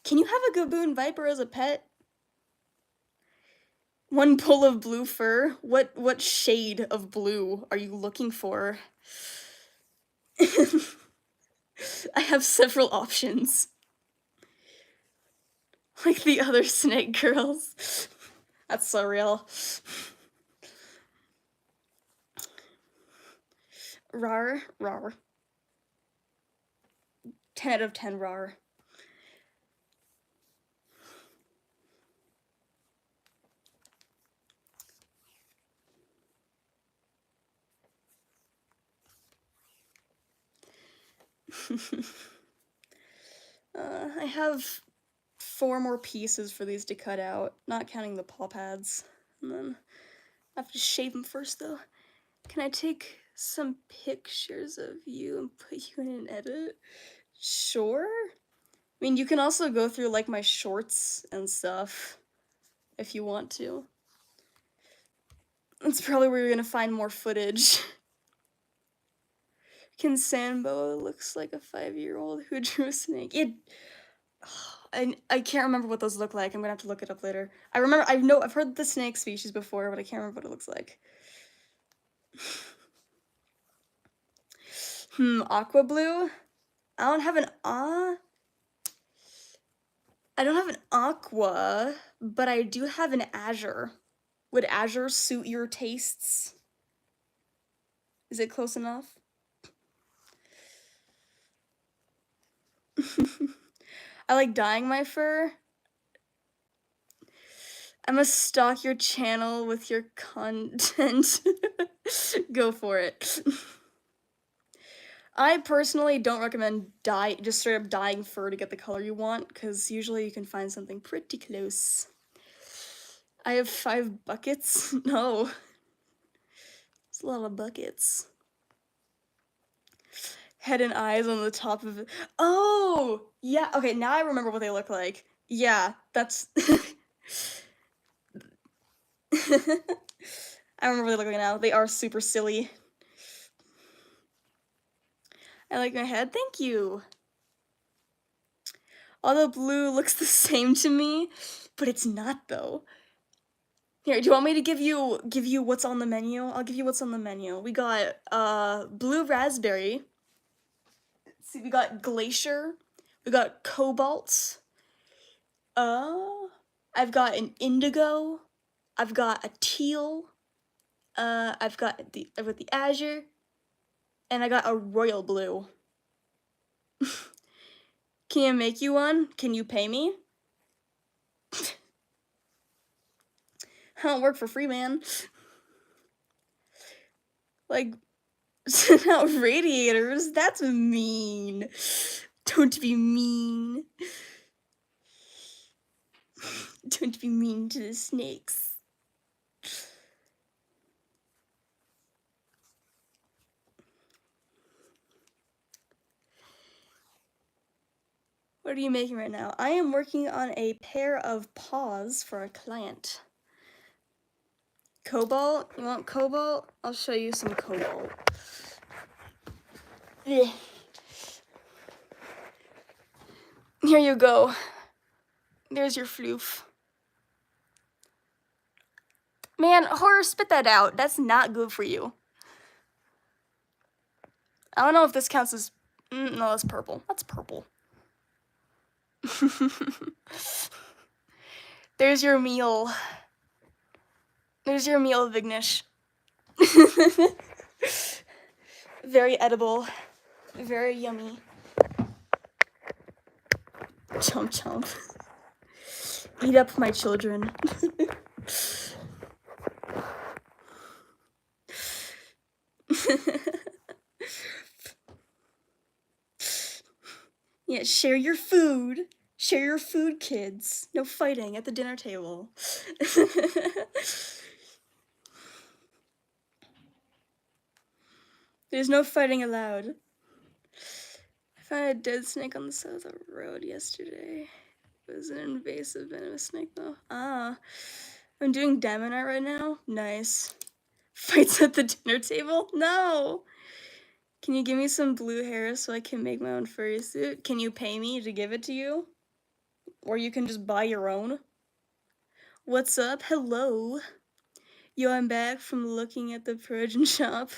Can you have a gaboon viper as a pet? One pull of blue fur? What shade of blue are you looking for? have several options. Like the other snake girls. That's so real. Rar, rar. 10 out of 10 rar. I have 4 more pieces for these to cut out, not counting the paw pads. And then I have to shave them first, though. Can I take some pictures of you and put you in an edit? Sure. I mean, you can also go through, like, my shorts and stuff, if you want to. That's probably where you're gonna find more footage. Can Sambo looks like a 5-year-old who drew a snake. I can't remember what those look like. I'm gonna have to look it up later. I've heard the snake species before, but I can't remember what it looks like. Aqua blue? I don't have an aqua, but I do have an azure. Would azure suit your tastes? Is it close enough? I like dyeing my fur. I must stalk your channel with your content. Go for it. I personally don't recommend just straight up dyeing fur to get the color you want, because usually you can find something pretty close. I have 5 buckets? No. It's a lot of buckets. Head and eyes on the top of it. Oh! Yeah, okay, now I remember what they look like. Yeah, that's... I remember what they look like now. They are super silly. I like my head. Thank you. Although blue looks the same to me, but it's not though. Here, do you want me to give you what's on the menu? I'll give you what's on the menu. We got blue raspberry. Let's see, we got glacier. We got cobalt. I've got an indigo. I've got a teal. I've got the azure. And I got a royal blue. Can I make you one? Can you pay me? I don't work for free, man. Like, out radiators? That's mean. Don't be mean. Don't be mean to the snakes. What are you making right now? I am working on a pair of paws for a client. Cobalt? You want cobalt? I'll show you some cobalt. Ugh. Here you go. There's your floof. Man, horror, spit that out. That's not good for you. I don't know if this counts as... no, that's purple. That's purple. There's your meal. There's your meal, Vignesh. Very edible. Very yummy. Chomp chomp. Eat up my children. Yeah, share your food. Share your food, kids. No fighting at the dinner table. There's no fighting allowed. I found a dead snake on the side of the road yesterday. It was an invasive venomous snake though. Ah. I'm doing diamond art right now. Nice. Fights at the dinner table? No! Can you give me some blue hair so I can make my own furry suit? Can you pay me to give it to you? Or you can just buy your own? What's up? Hello. Yo, I'm back from looking at the Protogen shop.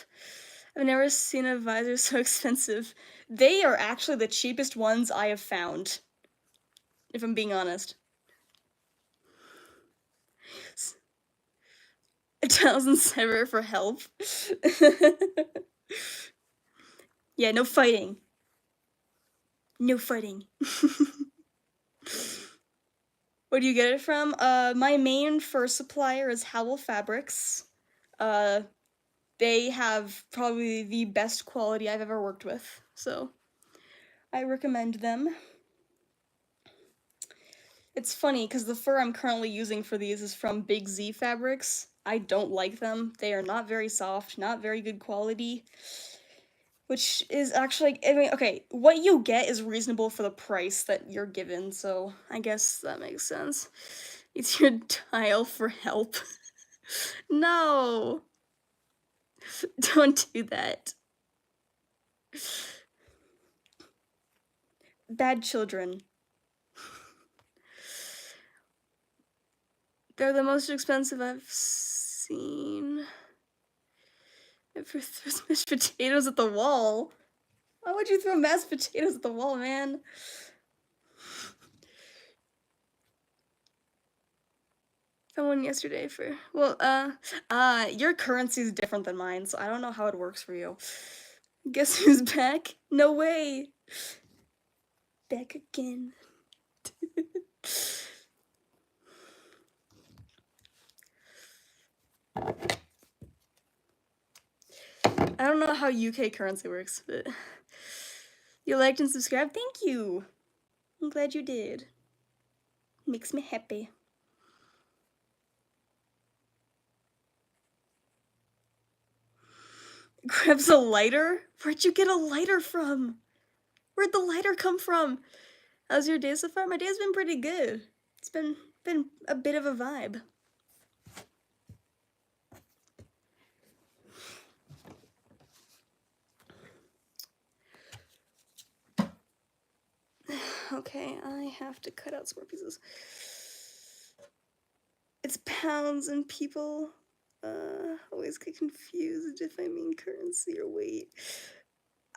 I've never seen a visor so expensive. They are actually the cheapest ones I have found, if I'm being honest. 1,007 for help. Yeah, no fighting. No fighting. Where do you get it from? My main first supplier is Howell Fabrics. They have probably the best quality I've ever worked with, so I recommend them. It's funny, because the fur I'm currently using for these is from Big Z Fabrics. I don't like them. They are not very soft, not very good quality. Which is actually, I mean, okay, what you get is reasonable for the price that you're given, so I guess that makes sense. It's your tile for help. No! Don't do that. Bad children. They're the most expensive I've seen. Ever throw mashed potatoes at the wall? Why would you throw mashed potatoes at the wall, man? Found one yesterday for, well, your currency is different than mine, so I don't know how it works for you. Guess who's back? No way! Back again. I don't know how UK currency works, but you liked and subscribed? Thank you! I'm glad you did. Makes me happy. Grabs a lighter? Where'd you get a lighter from? Where'd the lighter come from? How's your day so far? My day's been pretty good. It's been a bit of a vibe. Okay, I have to cut out some more pieces. It's pounds and people always get confused if I mean currency or weight.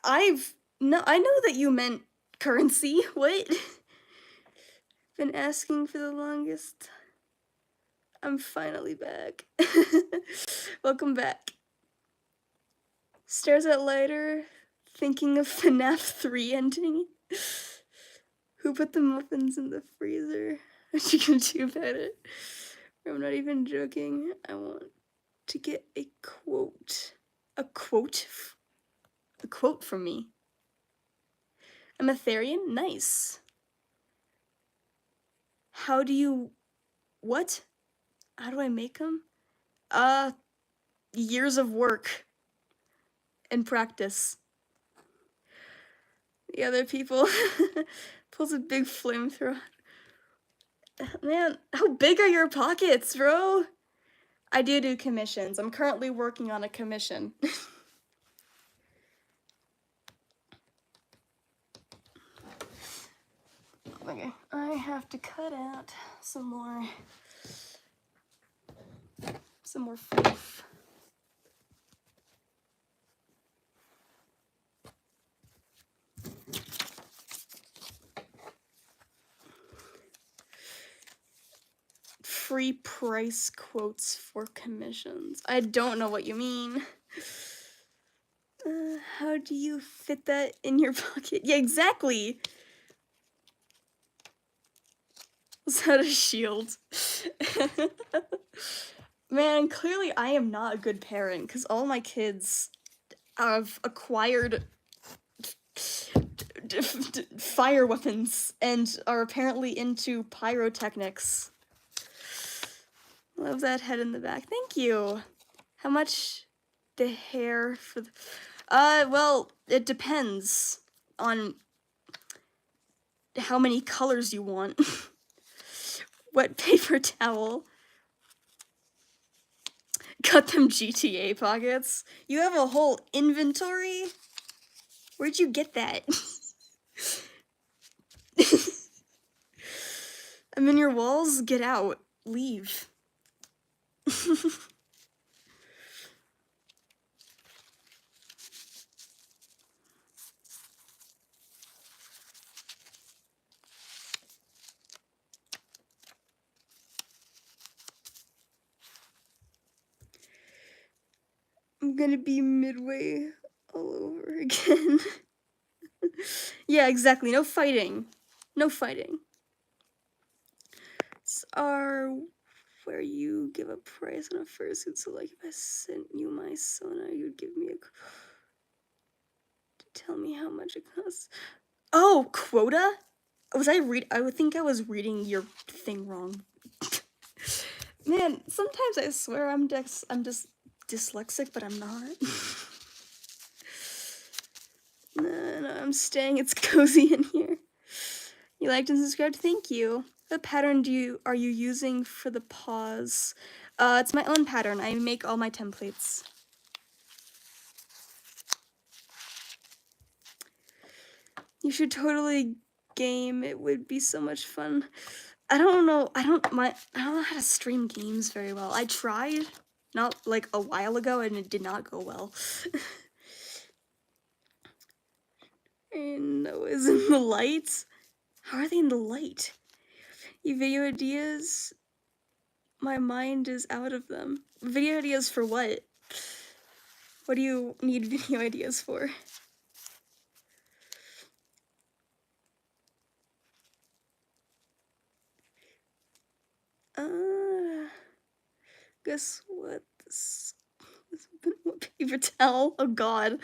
I know that you meant currency. What? Been asking for the longest. I'm finally back. Welcome back. Stares at lighter, thinking of FNAF 3 ending. Who put the muffins in the freezer? What you gonna do about it? I'm not even joking. I want to get a quote. A quote? A quote from me. I'm a Therian? Nice. How do you... What? How do I make them? Years of work. And practice. The other people pulls a big flamethrower. Man, how big are your pockets, bro? I do commissions. I'm currently working on a commission. Okay, I have to cut out some more fluff. Free price quotes for commissions. I don't know what you mean. How do you fit that in your pocket? Yeah, exactly. Is that a shield? Man, clearly I am not a good parent, because all my kids have acquired fire weapons and are apparently into pyrotechnics. Love that head in the back. Thank you. How much the hair for the... well, it depends on how many colors you want. Wet paper towel. Cut them GTA pockets. You have a whole inventory? Where'd you get that? I'm in your walls? Get out. Leave. gonna be midway all over again. Yeah, exactly. No fighting. No fighting. It's where you give a price on a fursuit. So, like, if I sent you my Sona, you'd give me a. Tell me how much it costs. Oh, quota? I would think I was reading your thing wrong. Man, sometimes I swear I'm just dyslexic, but I'm not. No, I'm staying. It's cozy in here. You liked and subscribed? Thank you. What pattern are you using for the pause? It's my own pattern. I make all my templates. You should totally game. It would be so much fun. I don't know how to stream games very well. I tried not like a while ago and it did not go well. And Noah's in the lights. How are they in the light? You video ideas? My mind is out of them. Video ideas for what? What do you need video ideas for? Guess what? This paper towel. Oh god.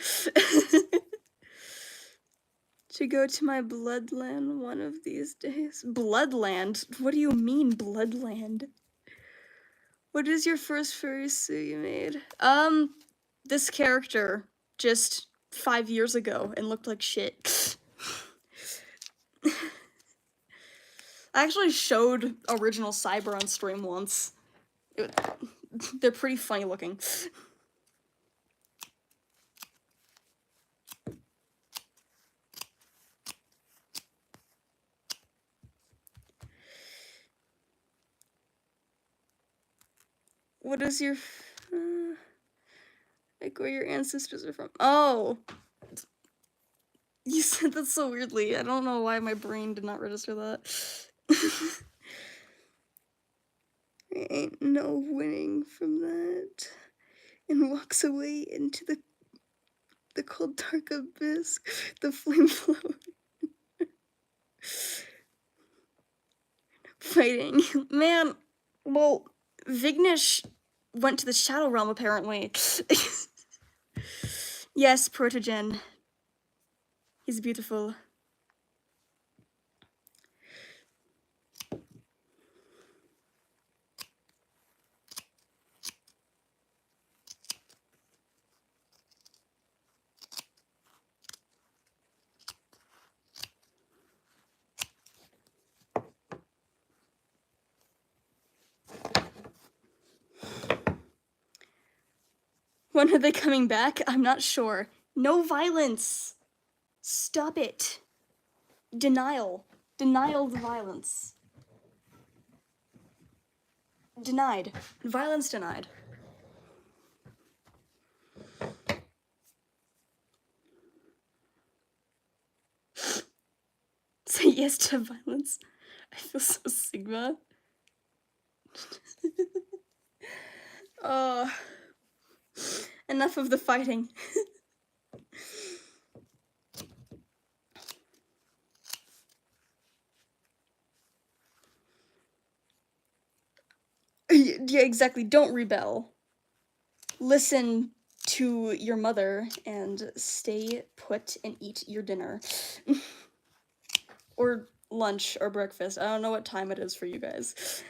To go to my bloodland one of these days. Bloodland? What do you mean, bloodland? What is your first fursuit you made? This character just 5 years ago and looked like shit. I actually showed original Cyber on stream once. They're pretty funny looking. What is your like where your ancestors are from? Oh, you said that so weirdly. I don't know why my brain did not register that. There ain't no winning from that. And walks away into the cold dark abyss, the flame flow. Fighting. Man, well, Vignesh went to the Shadow Realm apparently. Yes, Protogen. He's beautiful. When are they coming back? I'm not sure. No violence. Stop it. Denial. Denial of violence. Denied. Violence denied. Say yes to violence. I feel so Sigma. Enough of the fighting. Yeah, exactly. Don't rebel. Listen to your mother and stay put and eat your dinner. Or lunch or breakfast. I don't know what time it is for you guys.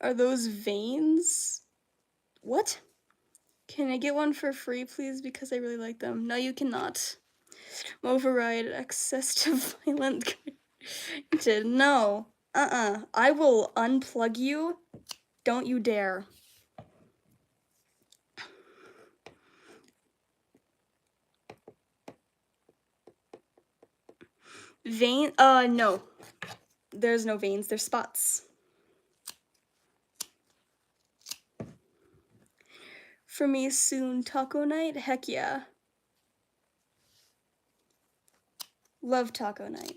Are those veins? What? Can I get one for free, please? Because I really like them. No, you cannot. Override access to violent. No. I will unplug you. Don't you dare. Vein? No. There's no veins. There's spots. For me soon, taco night? Heck yeah. Love taco night.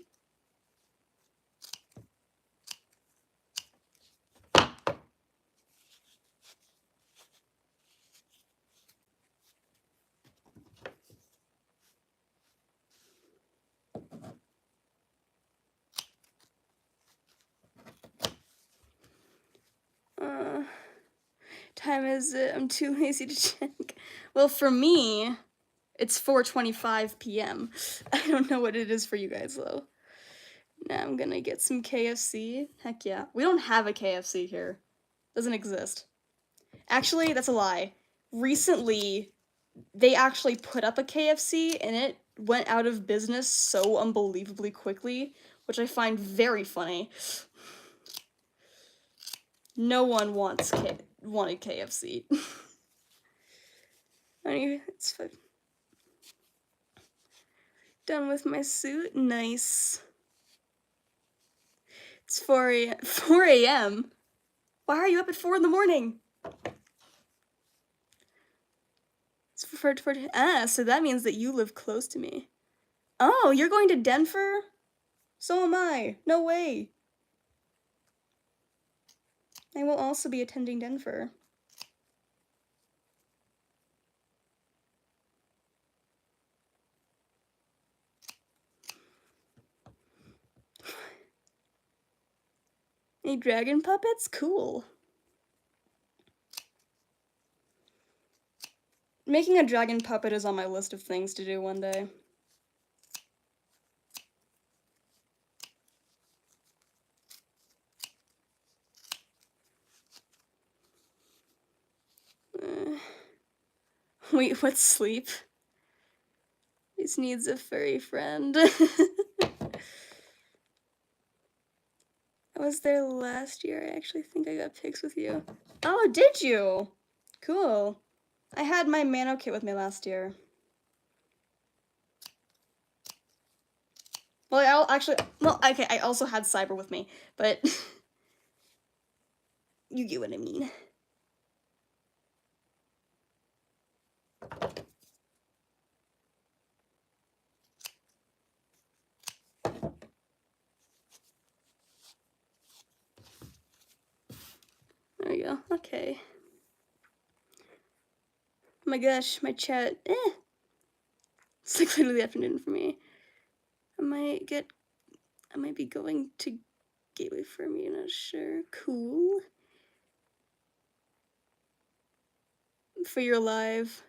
Time is it? I'm too lazy to check. Well, for me, it's 4:25 p.m. I don't know what it is for you guys though. Now I'm gonna get some KFC. Heck yeah. We don't have a KFC here. Doesn't exist. Actually, that's a lie. Recently, they actually put up a KFC and it went out of business so unbelievably quickly, which I find very funny. No one wanted KFC. Anyway, it's fine. Done with my suit. Nice. It's 4 a.m. Why are you up at 4 in the morning? It's so that means that you live close to me. Oh, you're going to Denver? So am I. No way. I will also be attending Denver. Any dragon puppets? Cool. Making a dragon puppet is on my list of things to do one day. Wait, what's sleep? This needs a furry friend. I was there last year. I actually think I got pics with you. Oh, did you? Cool. I had my Mano kit with me last year. Well, okay, I also had Cyber with me, but you get what I mean. There we go. Okay. Oh my gosh, my chat. It's like literally the afternoon for me. I might be going to Gateway for me, not sure. Cool. For your live.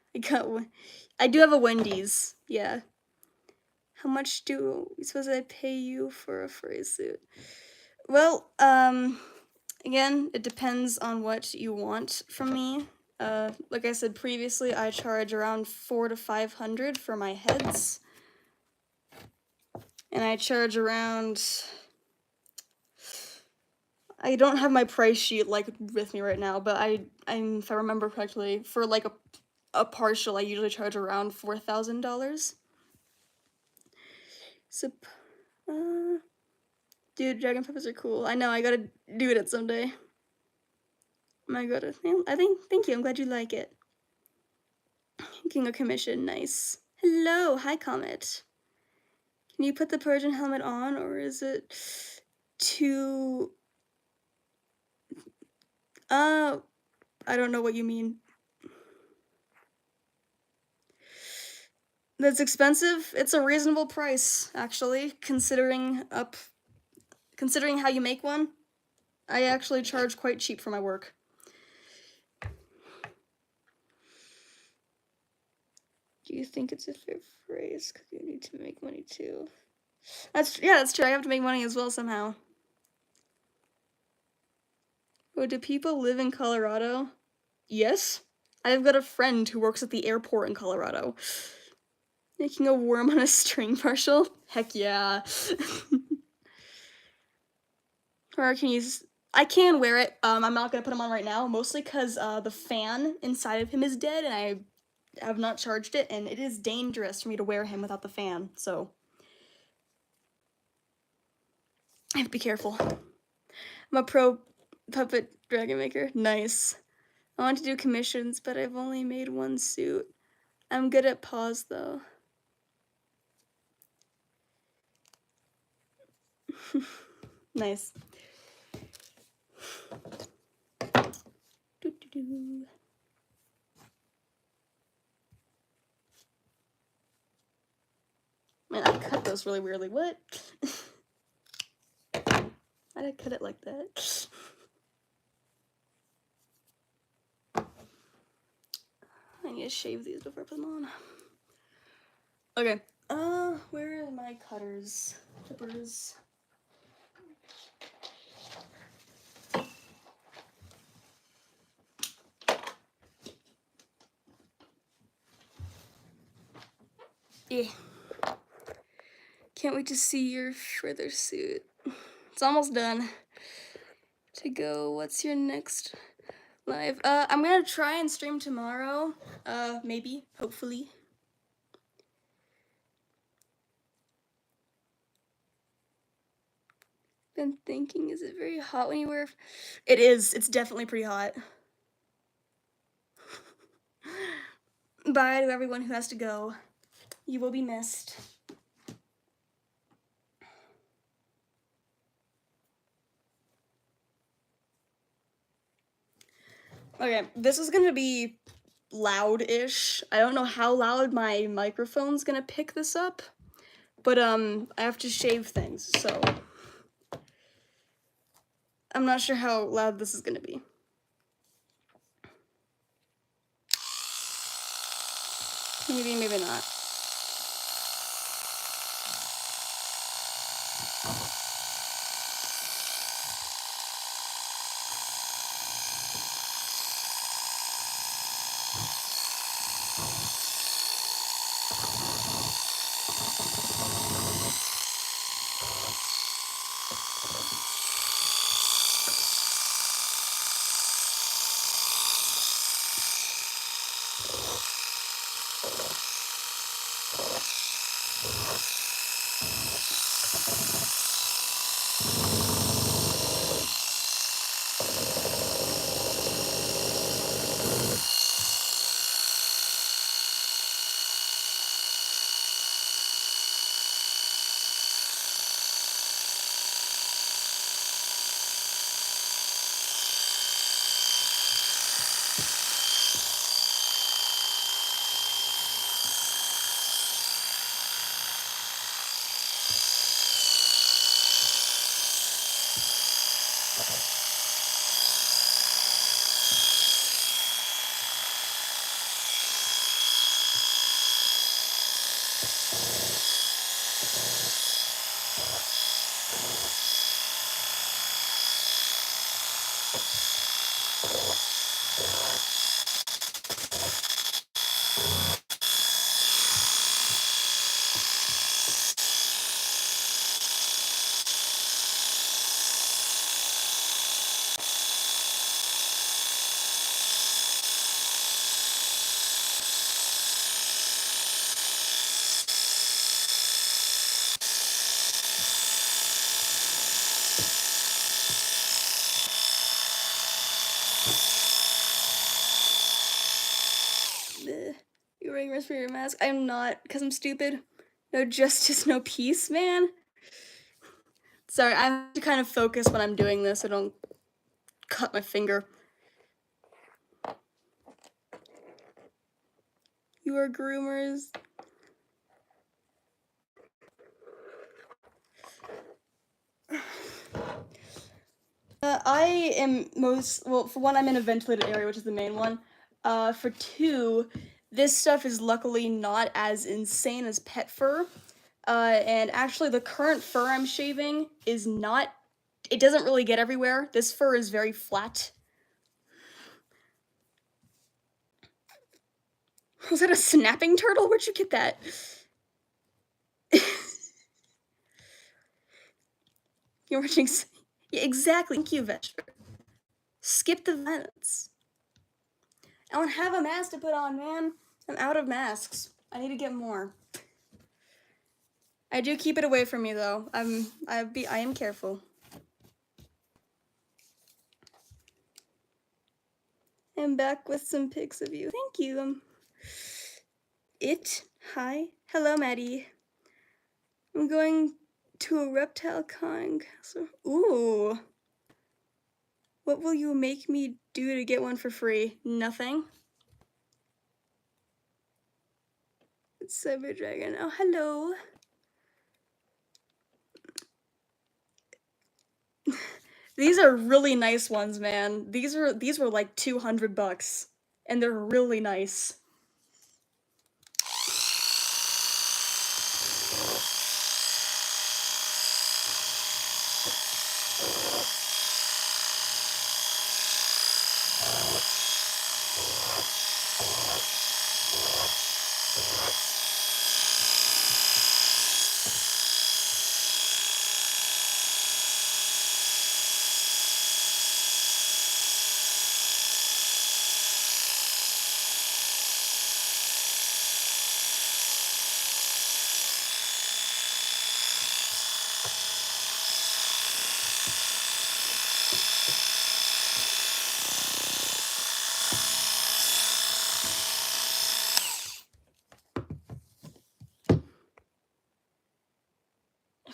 I do have a Wendy's. Yeah. How much do you suppose I pay you for a furry suit? Well, again, it depends on what you want from me. Like I said previously, I charge around $400 to $500 for my heads. And I charge around... I don't have my price sheet like with me right now, but if I remember correctly, for like a partial, I usually charge around $4,000. So, dude, dragon puppets are cool. I know, I gotta do it someday. Thank you, I'm glad you like it. King of Commission, nice. Hello, hi Comet. Can you put the Persian helmet on, or is it too... I don't know what you mean. That's expensive? It's a reasonable price, actually, considering how you make one. I actually charge quite cheap for my work. Do you think it's a fair phrase? Because you need to make money too. That's true. I have to make money as well somehow. Oh, do people live in Colorado? Yes. I've got a friend who works at the airport in Colorado. Making a worm on a string partial? Heck yeah. Or I can wear it. I'm not gonna put him on right now, mostly because the fan inside of him is dead, and I have not charged it, and it is dangerous for me to wear him without the fan, so I have to be careful. I'm a pro puppet dragon maker. Nice. I want to do commissions, but I've only made one suit. I'm good at paws, though. Nice. Doo-doo-doo. Man, I cut those really weirdly. What? Why did I cut it like that? I need to shave these before I put them on. Okay. Where are my cutters? Clippers. Yeah. Can't wait to see your further suit. It's almost done. To go, what's your next live? I'm gonna try and stream tomorrow. Maybe, hopefully. Been thinking, is it very hot when you wear? It is. It's definitely pretty hot. Bye to everyone who has to go. You will be missed. Okay, this is gonna be loud-ish. I don't know how loud my microphone's gonna pick this up, but I have to shave things, so I'm not sure how loud this is gonna be. Maybe, maybe not. You're wearing respirator mask. I'm not, because I'm stupid. No justice, no peace, man. Sorry, I have to kind of focus when I'm doing this. I don't cut my finger. You are groomers. I am for one, I'm in a ventilated area, which is the main one. For two, this stuff is luckily not as insane as pet fur. And actually the current fur I'm shaving is not, it doesn't really get everywhere. This fur is very flat. Was that a snapping turtle? Where'd you get that? You're watching. Yeah, exactly. Thank you, Vesper. Skip the violence. I don't have a mask to put on, man. I'm out of masks. I need to get more. I do keep it away from me though. I am careful. I'm back with some pics of you. Thank you. Hi. Hello, Maddie. I'm going to a reptile con. So, ooh. What will you make me do to get one for free? Nothing. It's Cyber Dragon. Oh, hello. These are really nice ones, man. These were like $200, and they're really nice.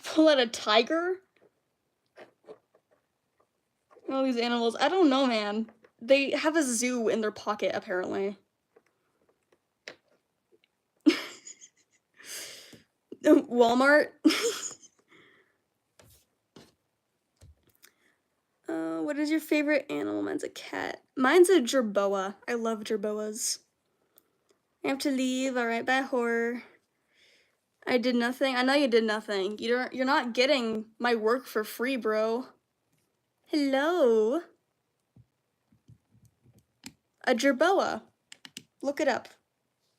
Pull out a tiger? All these animals. I don't know, man. They have a zoo in their pocket, apparently. Walmart? What is your favorite animal? Mine's a cat. Mine's a jerboa. I love jerboas. I have to leave. Alright, bye, horror. I did nothing. I know you did nothing. You're not getting my work for free, bro. Hello. A jerboa. Look it up.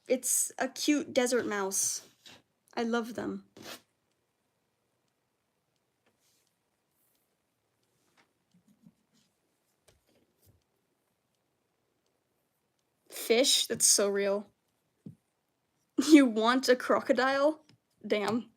It's a cute desert mouse. I love them. Fish? That's so real. You want a crocodile? Damn.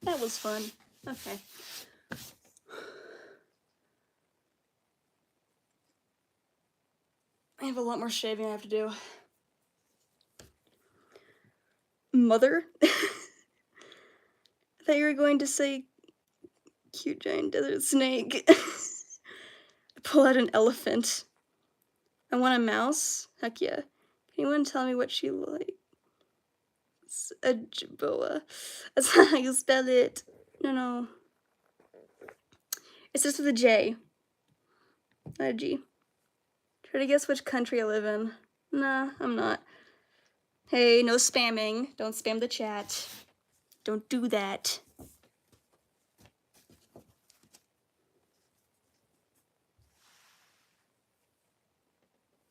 That was fun. Okay. I have a lot more shaving I have to do. Mother? I thought you were going to say cute giant desert snake. Pull out an elephant. I want a mouse? Heck yeah. Can anyone tell me what she likes? A jerboa. That's not how you spell it. No. It's just with a J. Not a G. Try to guess which country I live in. Nah, I'm not. Hey, no spamming. Don't spam the chat. Don't do that.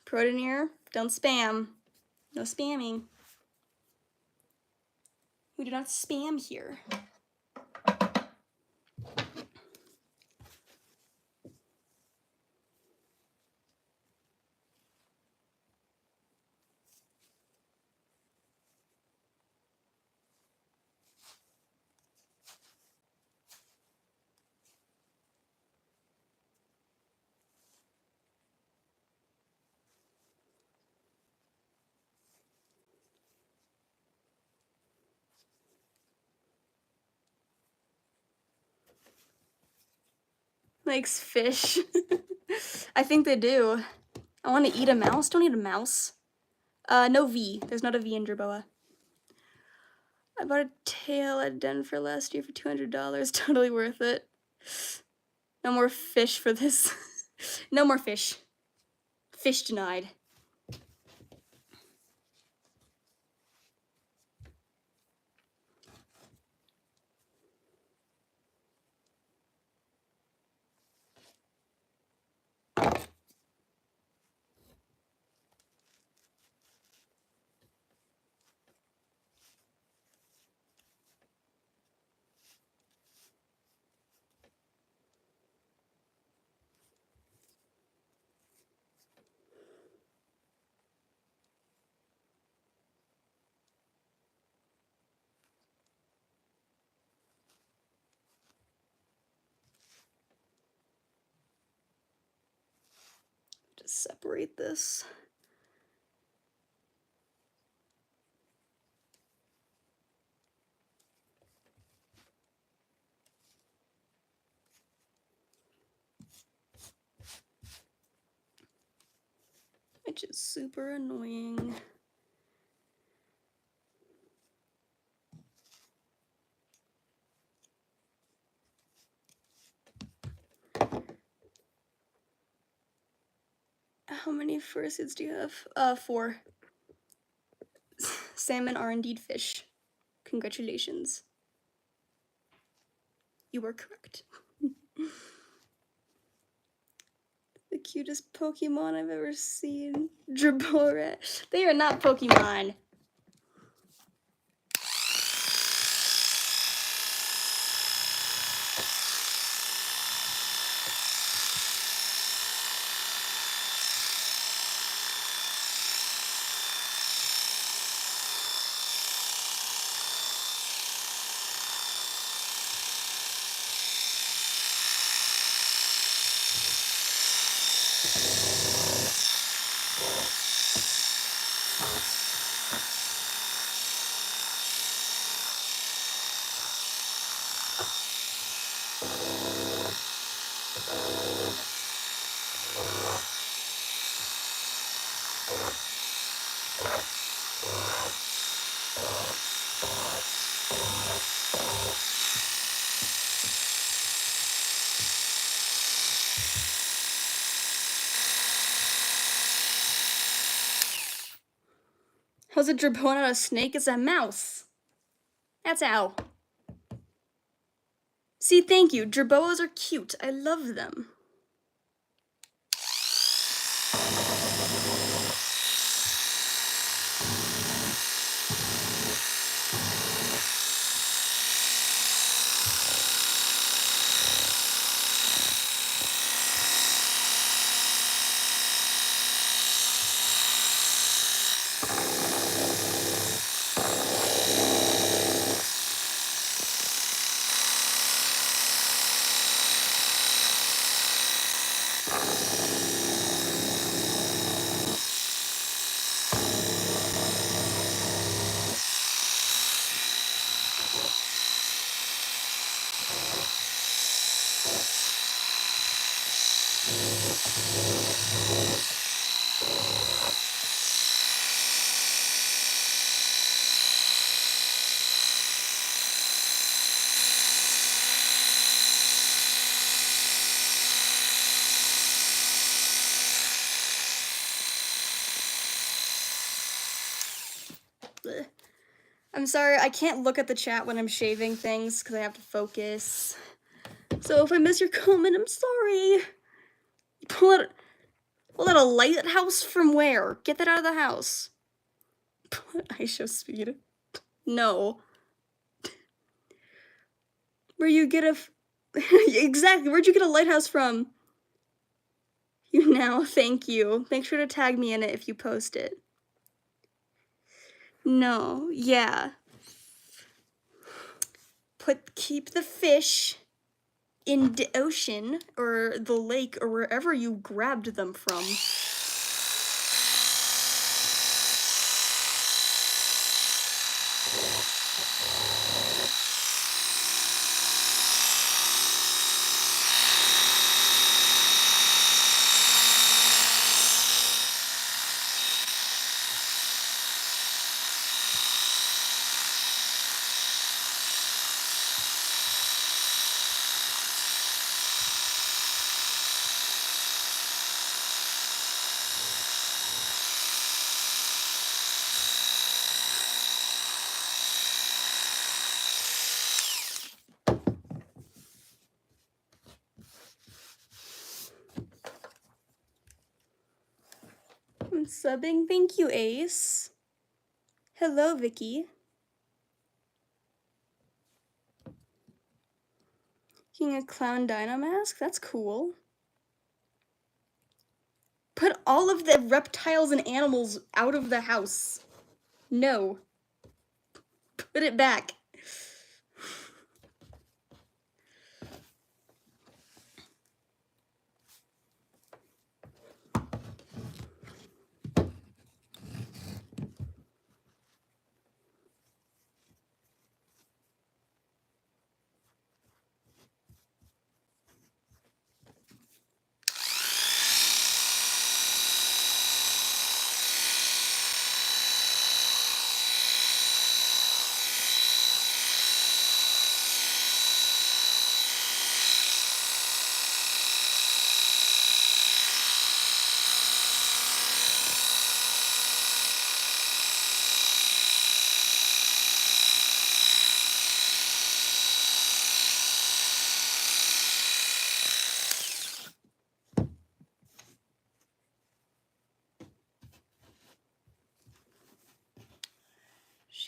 Protogen, don't spam. No spamming. We do not spam here. Likes fish. I think they do. I want to eat a mouse. Don't eat a mouse. No V. There's not a V in jerboa. I bought a tail at Denver last year for $200. Totally worth it. No more fish for this. No more fish. Fish denied. separate this. Which is super annoying. How many fursuits do you have? 4. Salmon are indeed fish. Congratulations. You were correct. The cutest Pokemon I've ever seen. Drabora. They are not Pokemon. How's a Drabona not a snake? It's a mouse. That's how. See, thank you. Draboas are cute. I love them. Blech. I'm sorry, I can't look at the chat when I'm shaving things because I have to focus. So if I miss your comment, I'm sorry. Pull out a lighthouse from where? Get that out of the house. ISO speed. No. Where you get a... Exactly, where'd you get a lighthouse from? You now, thank you. Make sure to tag me in it if you post it. No, yeah. Keep the fish in the ocean or the lake or wherever you grabbed them from. I'm subbing. Thank you, Ace. Hello, Vicky. King a clown dino mask? That's cool. Put all of the reptiles and animals out of the house. No. Put it back.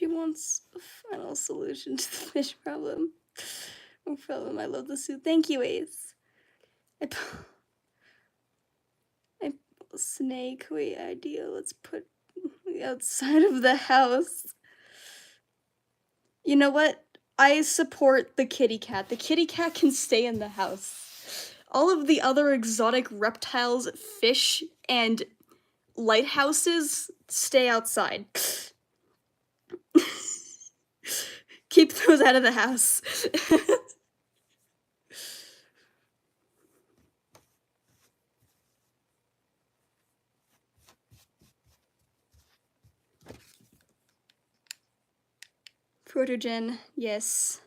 She wants a final solution to the fish problem. No problem, I love the suit. Thank you, Ace. Snake, wait, idea. Let's put the outside of the house. You know what? I support the kitty cat. The kitty cat can stay in the house. All of the other exotic reptiles, fish, and lighthouses stay outside. Keep those out of the house. Protogen, yes.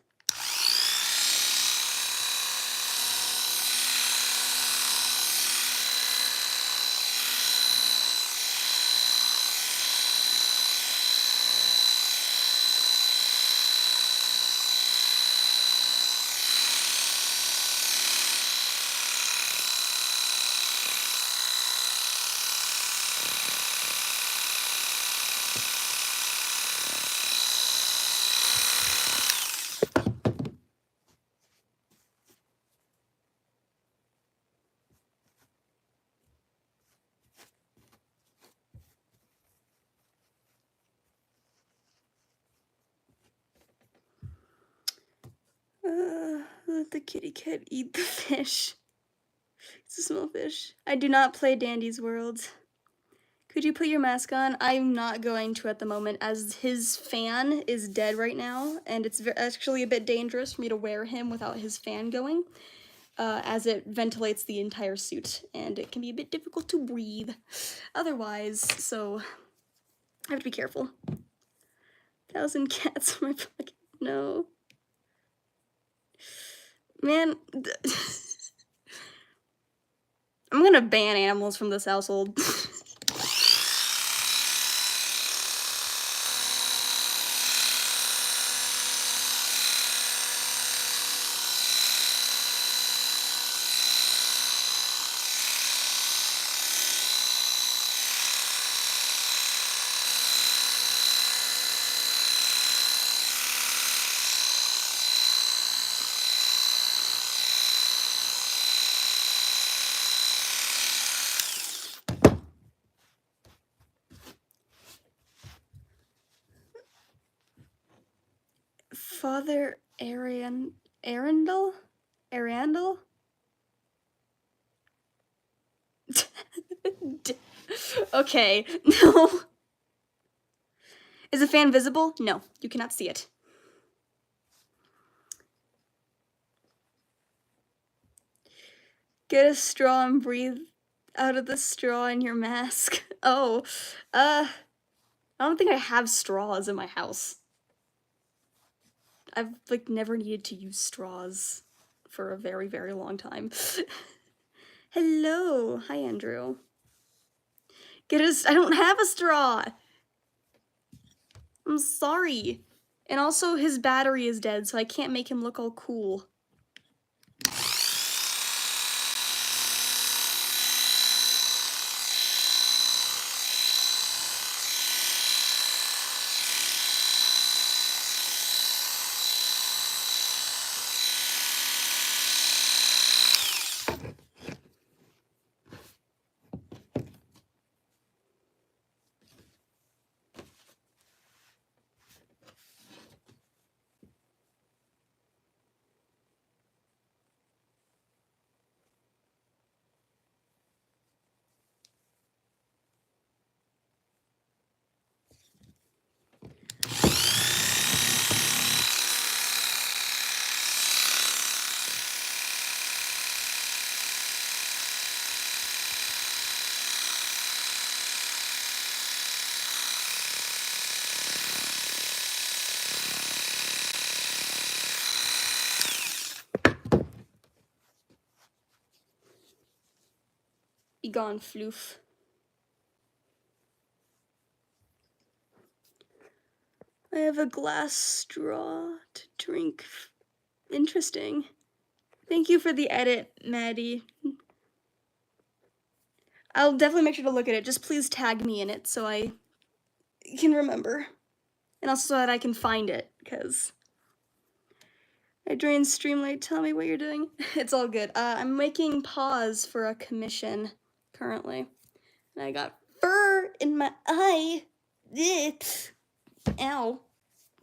Let the kitty cat eat the fish. It's a small fish. I do not play Dandy's World. Could you put your mask on? I'm not going to at the moment, as his fan is dead right now, and it's actually a bit dangerous for me to wear him without his fan going, as it ventilates the entire suit, and it can be a bit difficult to breathe otherwise, so I have to be careful. 1,000 cats in my pocket. No. Man, I'm gonna ban animals from this household. Father Arundel? Okay, no. Is the fan visible? No, you cannot see it. Get a straw and breathe out of the straw in your mask. Oh, I don't think I have straws in my house. I've, like, never needed to use straws for a very, very long time. Hello. Hi, Andrew. I don't have a straw! I'm sorry. And also, his battery is dead, so I can't make him look all cool. Be gone, floof. I have a glass straw to drink. Interesting. Thank you for the edit, Maddie. I'll definitely make sure to look at it. Just please tag me in it so I can remember. and also so that I can find it, because I drained Streamlight. Tell me what you're doing. It's all good. I'm making paws for a commission currently. And I got fur in my eye. Ow.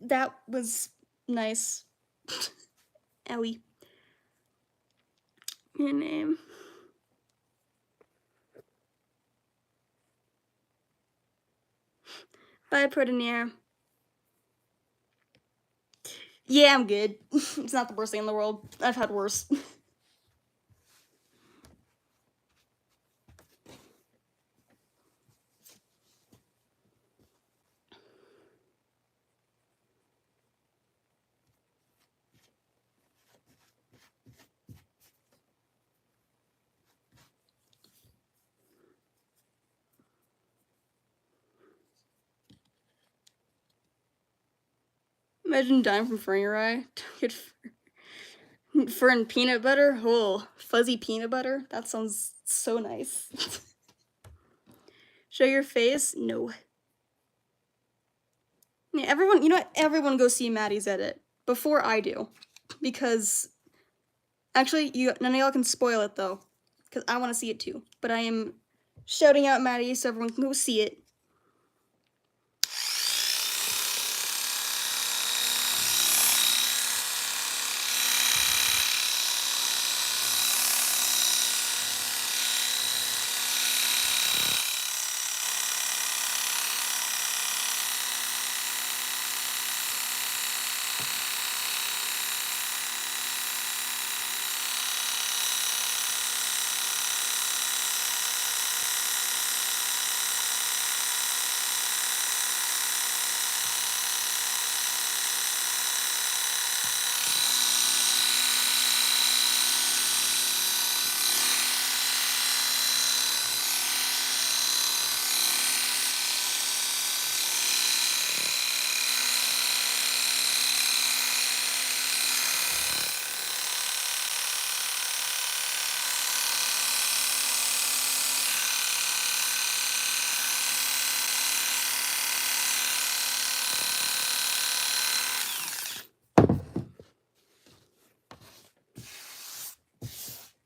That was nice. Owie. Your name. Bye, Protogen. Yeah, I'm good. It's not the worst thing in the world. I've had worse. Imagine dying from fur in your eye. Get fur and peanut butter? Oh, fuzzy peanut butter? That sounds so nice. Show your face? No. Yeah, everyone, you know what? Everyone go see Maddie's edit before I do. Because, actually, none of y'all can spoil it, though. Because I want to see it, too. But I am shouting out Maddie so everyone can go see it.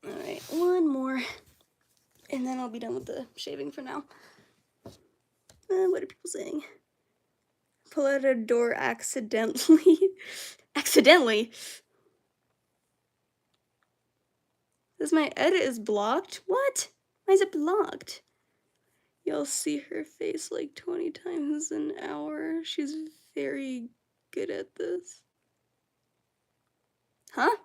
Alright, one more. And then I'll be done with the shaving for now. What are people saying? Pull out a door accidentally. Accidentally? Says my edit is blocked? What? Why is it blocked? You'll see her face like 20 times an hour. She's very good at this. Huh?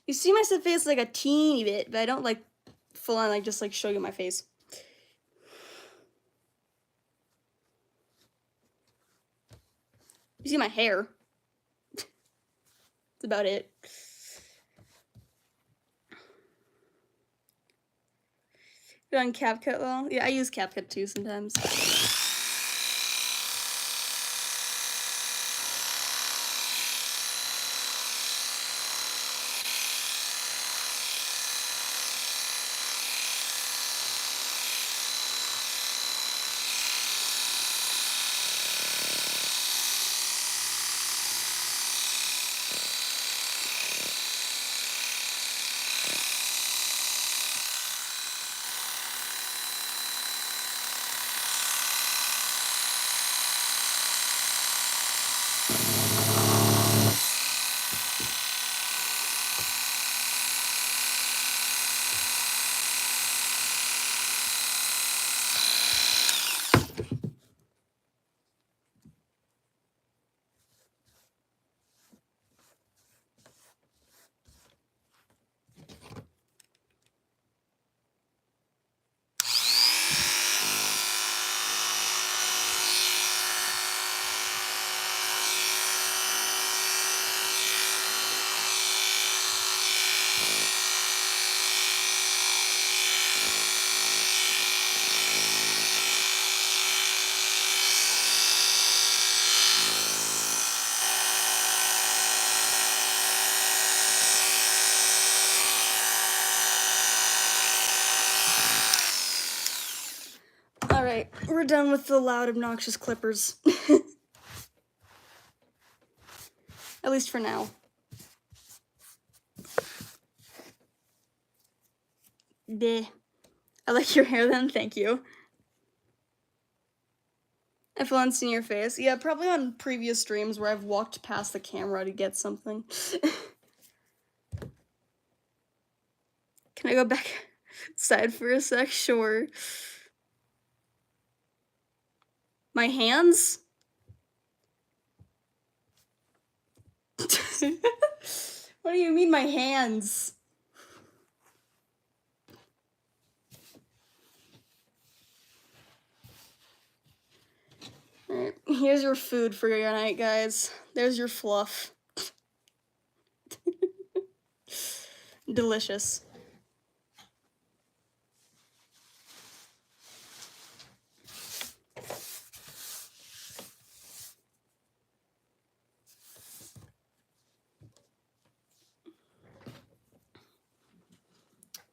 You see my face like a teeny bit, but I don't like full on like just like show you my face. You see my hair. That's about it. You're on CapCut well? Yeah, I use CapCut too sometimes. Alright, we're done with the loud, obnoxious clippers. At least for now. Bleh. I like your hair then, thank you. I've once seen your face. Yeah, probably on previous streams where I've walked past the camera to get something. Can I go back outside for a sec? Sure. My hands? What do you mean, my hands? Alright, here's your food for your night, guys. There's your fluff. Delicious.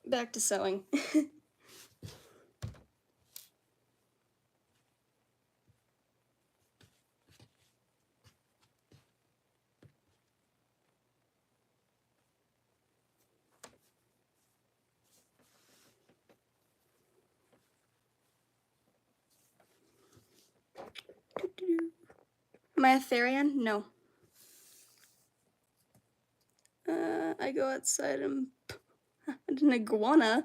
Back to sewing. Am I a Therian? No. I go outside and an iguana.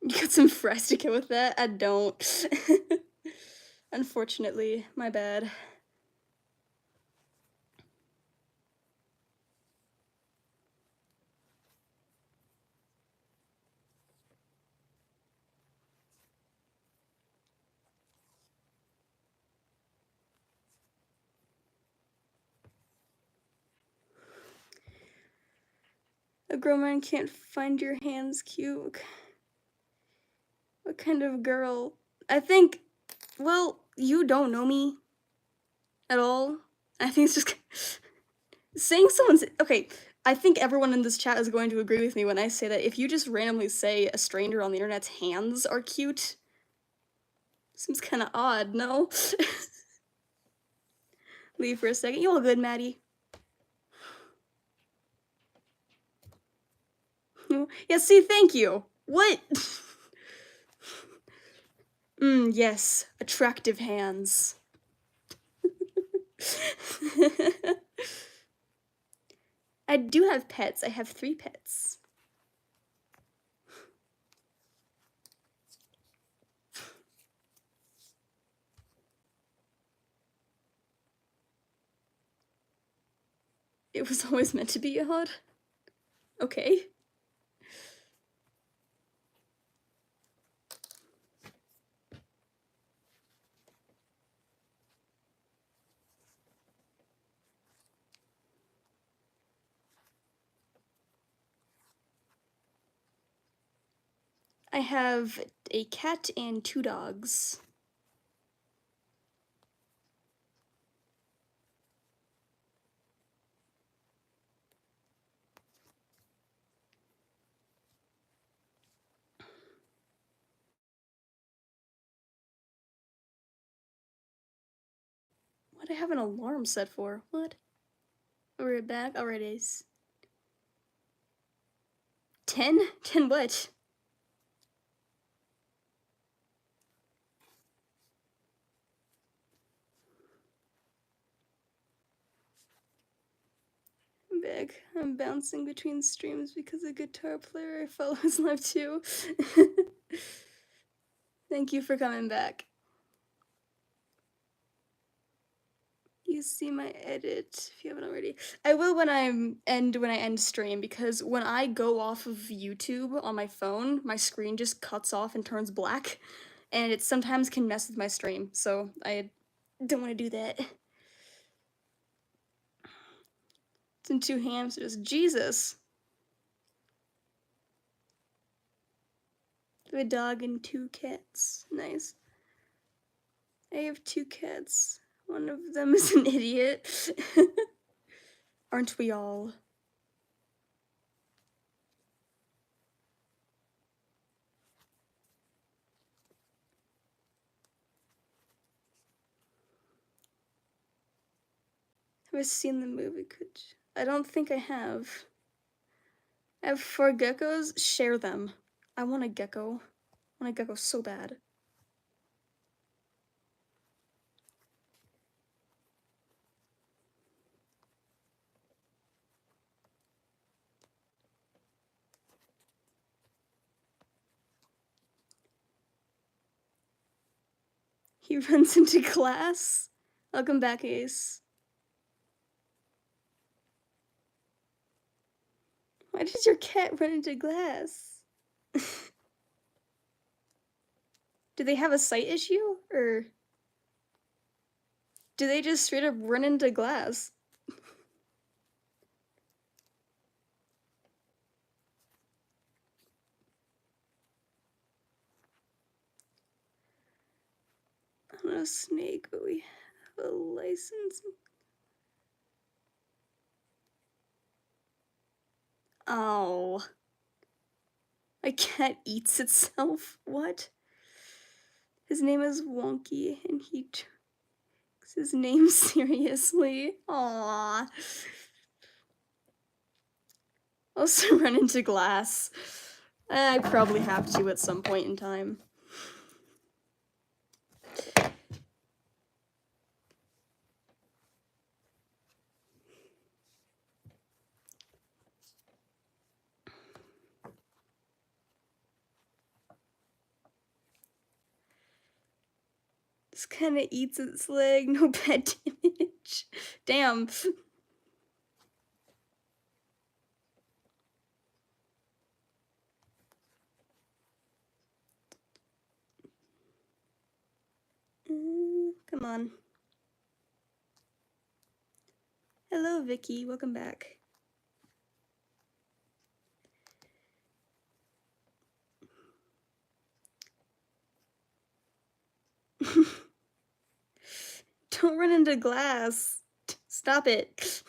You got some fries to go with that? I don't. Unfortunately, my bad. A grown man can't find your hands cute. What kind of girl? I think, well, you don't know me at all. I think it's just saying someone's okay. I think everyone in this chat is going to agree with me when I say that if you just randomly say a stranger on the internet's hands are cute, seems kind of odd, no? Leave for a second. You all good, Maddie? Yeah, see, thank you. What? Yes, attractive hands. I do have pets. I have 3 pets. It was always meant to be odd. Okay. I have a cat and 2 dogs. What do I have an alarm set for? What? We're back? Alright, Ace. 10? 10 what? I'm back. I'm bouncing between streams because a guitar player I follow is live too. Thank you for coming back. You see my edit if you haven't already. I will when I end stream, because when I go off of YouTube on my phone, my screen just cuts off and turns black, and it sometimes can mess with my stream, so I don't want to do that. It's in 2 hamsters. Jesus. I have a dog and 2 cats. Nice. I have 2 cats. One of them is an idiot. Aren't we all? Have I seen the movie? I don't think I have. I have 4 geckos. Share them. I want a gecko. I want a gecko so bad. He runs into glass. Welcome back, Ace. Why does your cat run into glass? Do they have a sight issue? Or do they just straight up run into glass? I'm not a snake, but we have a license. Oh. My cat eats itself? What? His name is Wonky, and he takes his name seriously. Aww. Also run into glass. I probably have to at some point in time. This kind of eats its leg. No bad damage. Damn. Come on. Hello, Vicky. Welcome back. Don't run into glass. Stop it.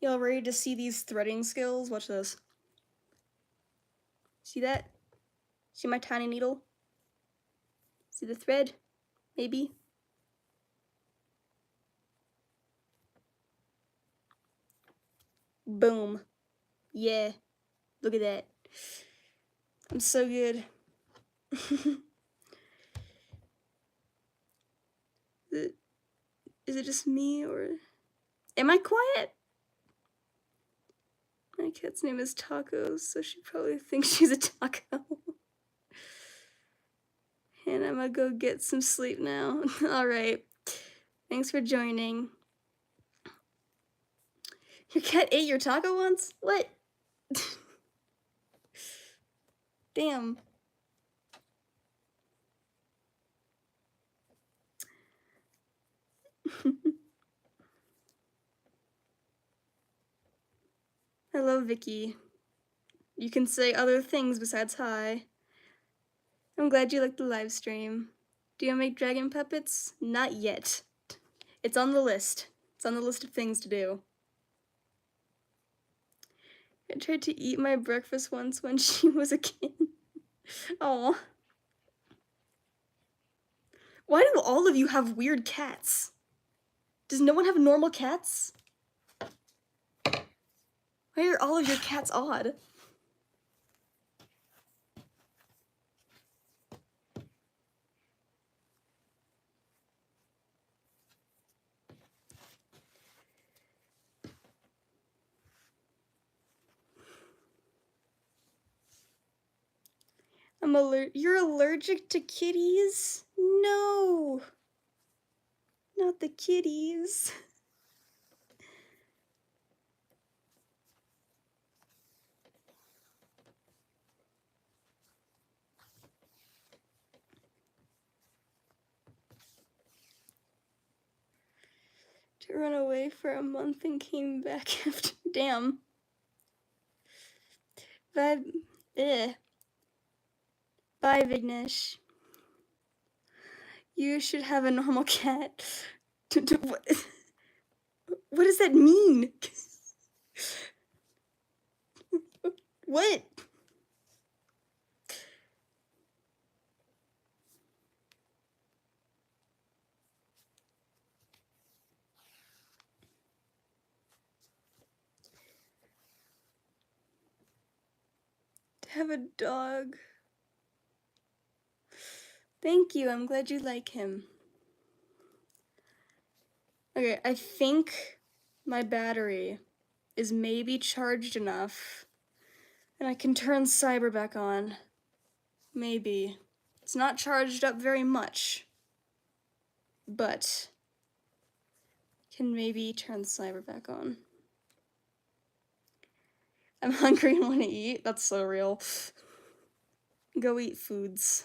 Y'all ready to see these threading skills? Watch this. See that? See my tiny needle? See the thread? Maybe? Boom. Yeah. Look at that. I'm so good. Is it just me, or am I quiet? My cat's name is Taco, so she probably thinks she's a taco. And I'm gonna go get some sleep now. Alright. Thanks for joining. Your cat ate your taco once? What? Damn. Hello, Vicky. You can say other things besides hi. I'm glad you liked the live stream. Do you make dragon puppets? Not yet. It's on the list. It's on the list of things to do. I tried to eat my breakfast once when she was a kid. Oh. Why do all of you have weird cats? Does no one have normal cats? Why are all of your cats odd? You're allergic to kitties? No. Not the kitties. To run away for a month and came back after. Damn. Vibe. Eh. Bye, Vignesh. You should have a normal cat. What does that mean? What? To have a dog. Thank you, I'm glad you like him. Okay, I think my battery is maybe charged enough and I can turn Cyber back on. Maybe. It's not charged up very much, but can maybe turn Cyber back on. I'm hungry and want to eat. That's so real. Go eat foods.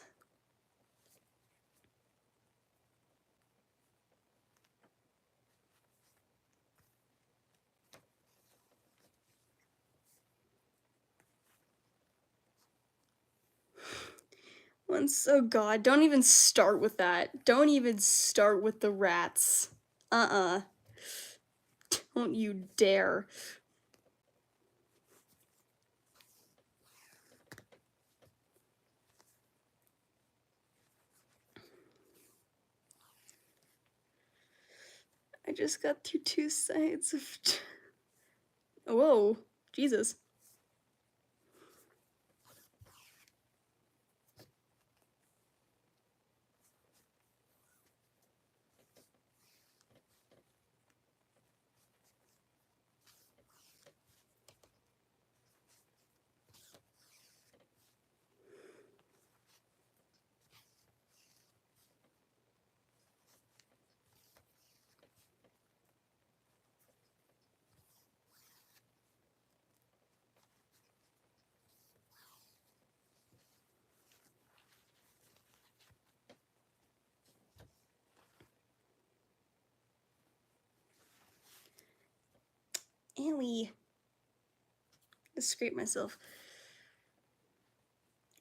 Oh god, don't even start with that. Don't even start with the rats. Don't you dare. I just got through 2 sides of... Whoa, Jesus. Ewy. I scrape myself.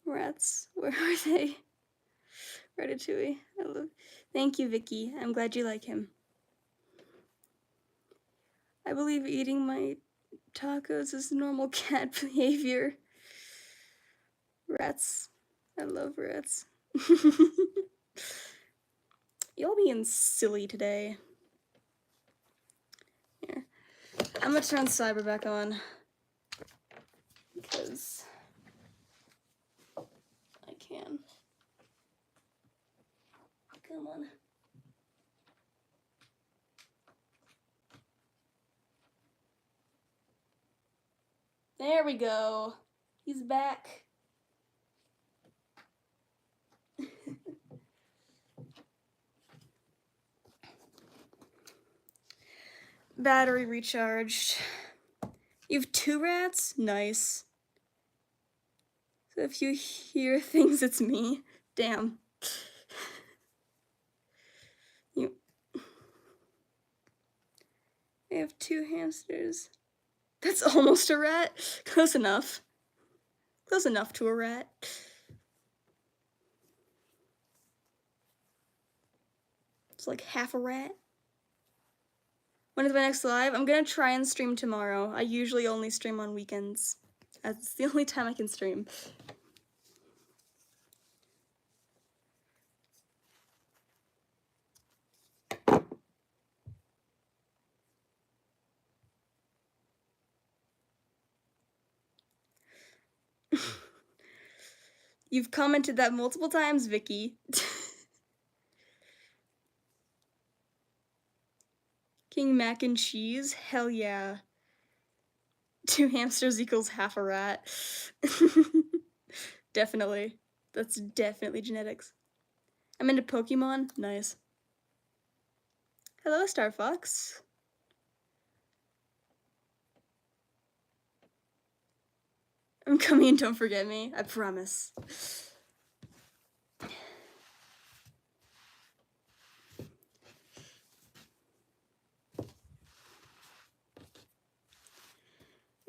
Rats, where are they? Ratatouille. Thank you, Vicky. I'm glad you like him. I believe eating my tacos is normal cat behavior. Rats. I love rats. Y'all being silly today. Here. I'm gonna turn Cyber back on. Because I can. Come on. There we go. He's back. Battery recharged. You have 2 rats? Nice. So if you hear things, it's me. Damn. I have 2 hamsters. That's almost a rat. Close enough. Close enough to a rat. It's like half a rat. When is my next live? I'm gonna try and stream tomorrow. I usually only stream on weekends. That's the only time I can stream. You've commented that multiple times, Vicky. King mac and cheese? Hell yeah. 2 hamsters equals half a rat. Definitely. That's definitely genetics. I'm into Pokemon. Nice. Hello, Star Fox. I'm coming and don't forget me. I promise.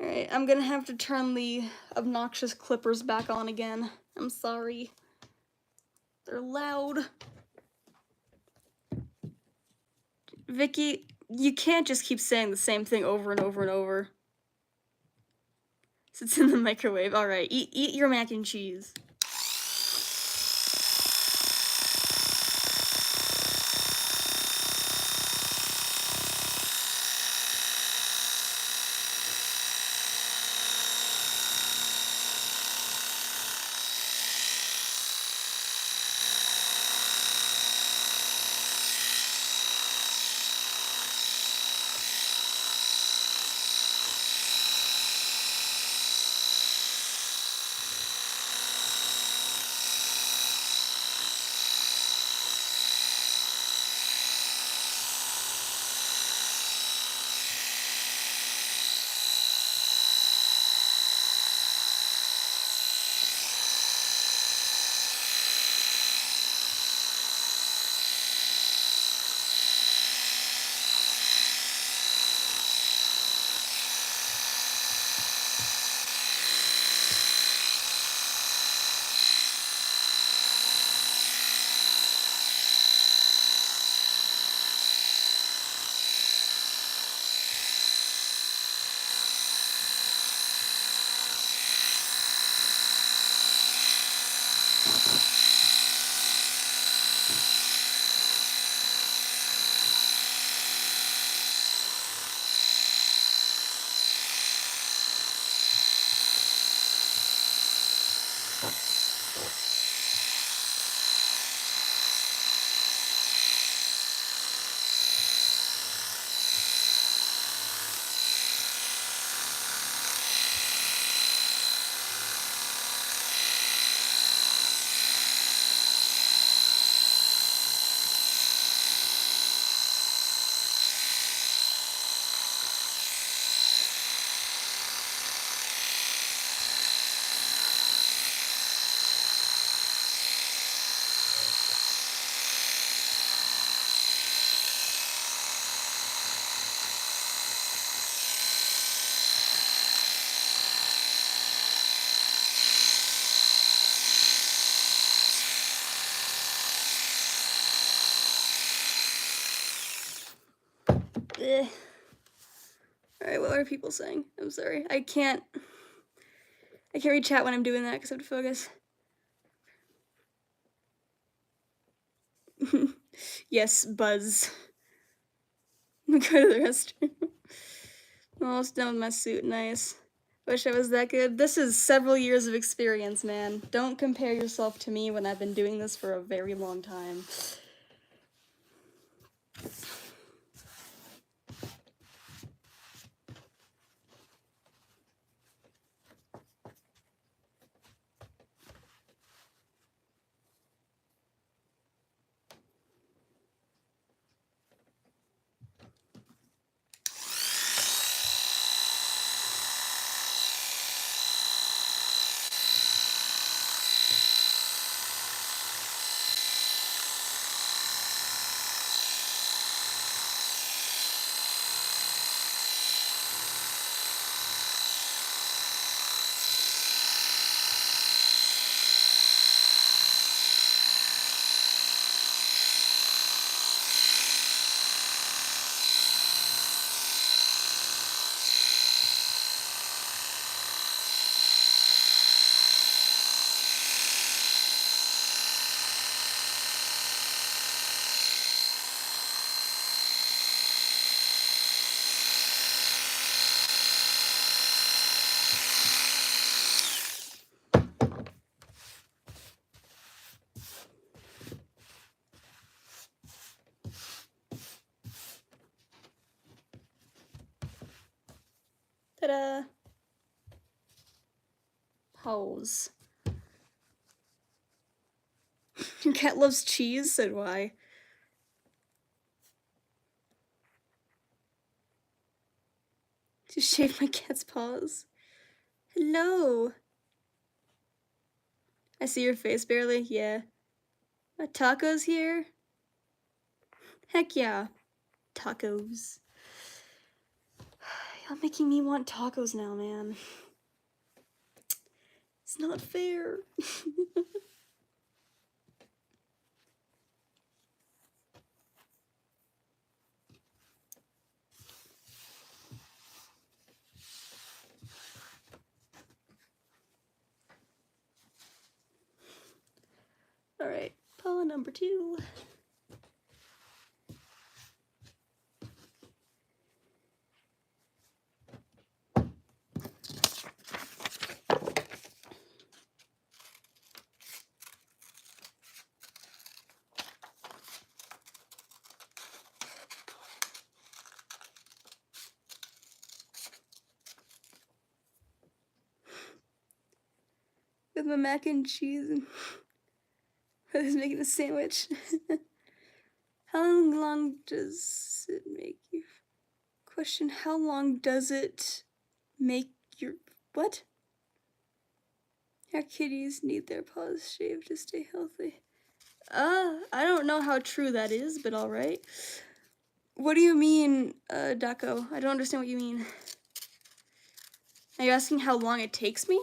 Alright, I'm gonna have to turn the obnoxious clippers back on again. I'm sorry. They're loud. Vicky, you can't just keep saying the same thing over and over and over. So it's in the microwave. Alright, eat your mac and cheese. Alright, what are people saying? I'm sorry. I can't read chat when I'm doing that because I have to focus. Yes, Buzz. Go to the restroom. Almost done with my suit, nice. Wish I was that good. This is several years of experience, man. Don't compare yourself to me when I've been doing this for a very long time. Ta-da! Pose. Your cat loves cheese? Said why? Just shave my cat's paws. Hello! I see your face barely, yeah. My tacos here? Heck yeah. Tacos. Y'all making me want tacos now, man. It's not fair. number 2. With my mac and cheese and I was making a sandwich. How long does it make you? Question, how long does it make your... What? Our kitties need their paws shaved to stay healthy. I don't know how true that is, but alright. What do you mean, Daco? I don't understand what you mean. Are you asking how long it takes me?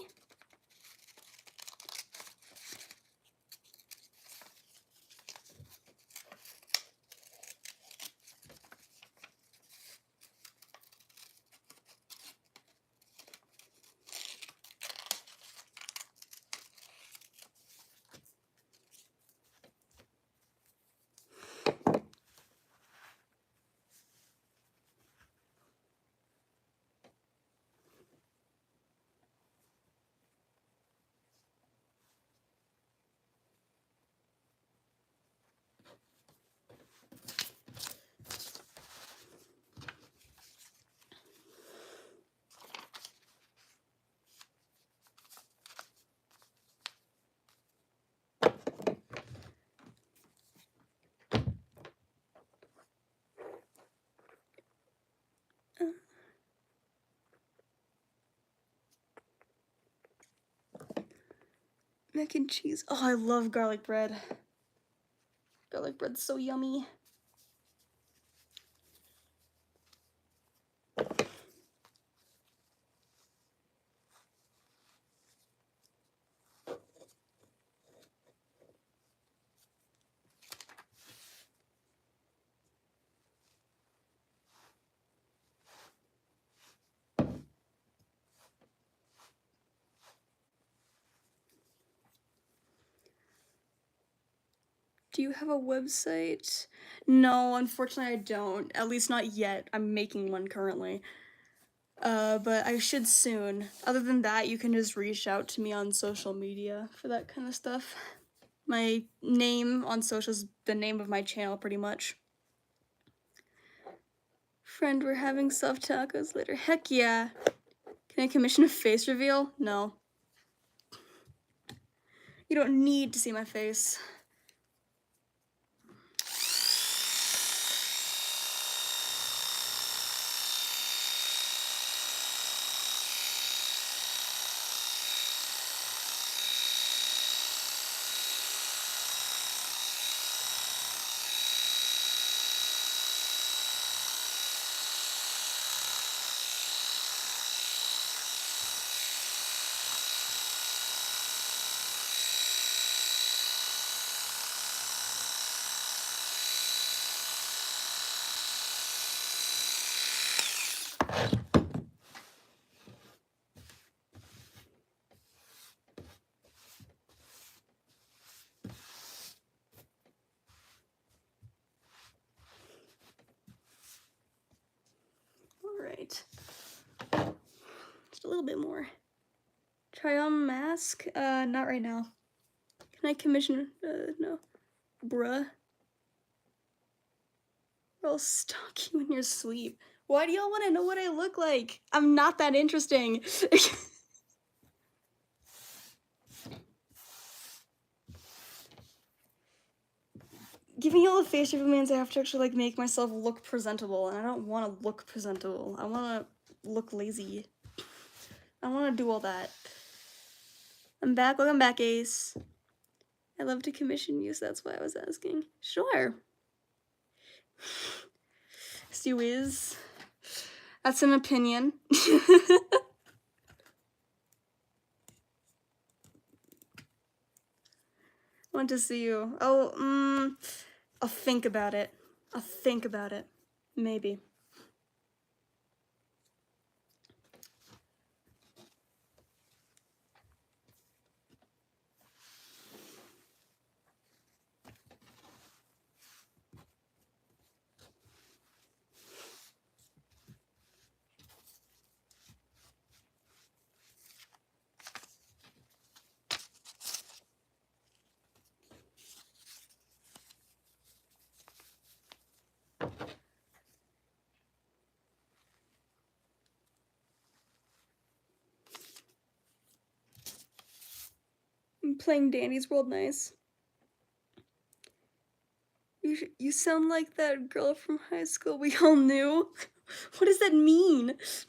Mac and cheese. Oh, I love garlic bread. Garlic bread's so yummy. Do you have a website? No, unfortunately I don't. At least not yet. I'm making one currently. But I should soon. Other than that, you can just reach out to me on social media for that kind of stuff. My name on social's the name of my channel, pretty much. Friend, we're having soft tacos later. Heck yeah. Can I commission a face reveal? No. You don't need to see my face. Alright. Just a little bit more. Try on mask? Not right now. Can I commission? No. Bruh. I'll stalk you in your sleep. Why do y'all want to know what I look like? I'm not that interesting. Giving y'all a face reveal means I have to actually, like, make myself look presentable, and I don't want to look presentable. I want to look lazy. I want to do all that. I'm back. Welcome back, Ace. I love to commission you, so that's why I was asking. Sure. Stu is. That's an opinion. Want to see you. Oh, I'll think about it. I'll think about it. Maybe. playing Danny's World nice. You sound like that girl from high school we all knew. What does that mean? Is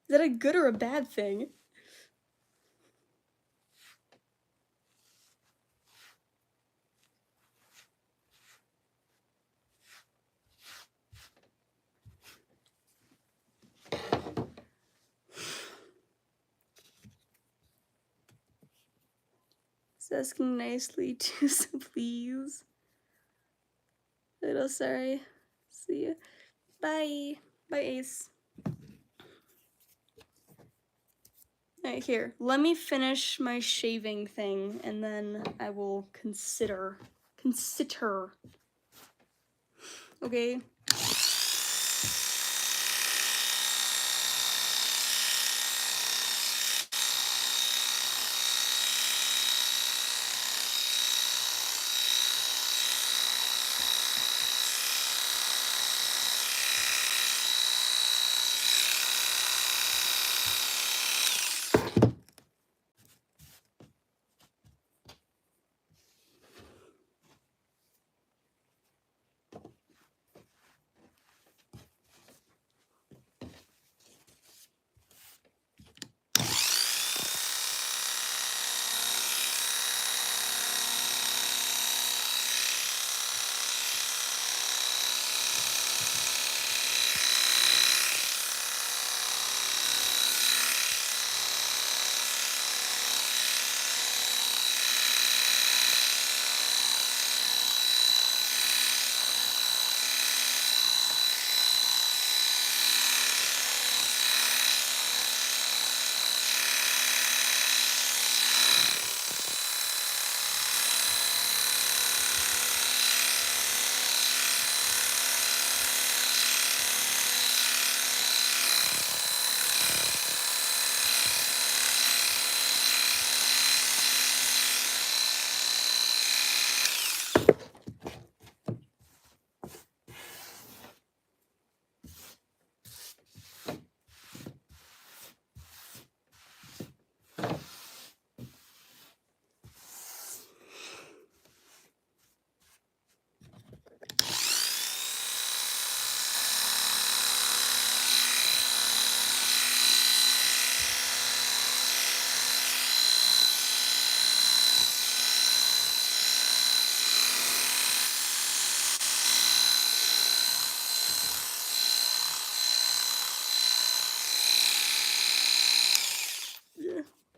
that a good or a bad thing? Just asking nicely too, so please. Little sorry. See ya. Bye. Bye, Ace. Alright, here. Let me finish my shaving thing, and then I will consider. Consider. Okay?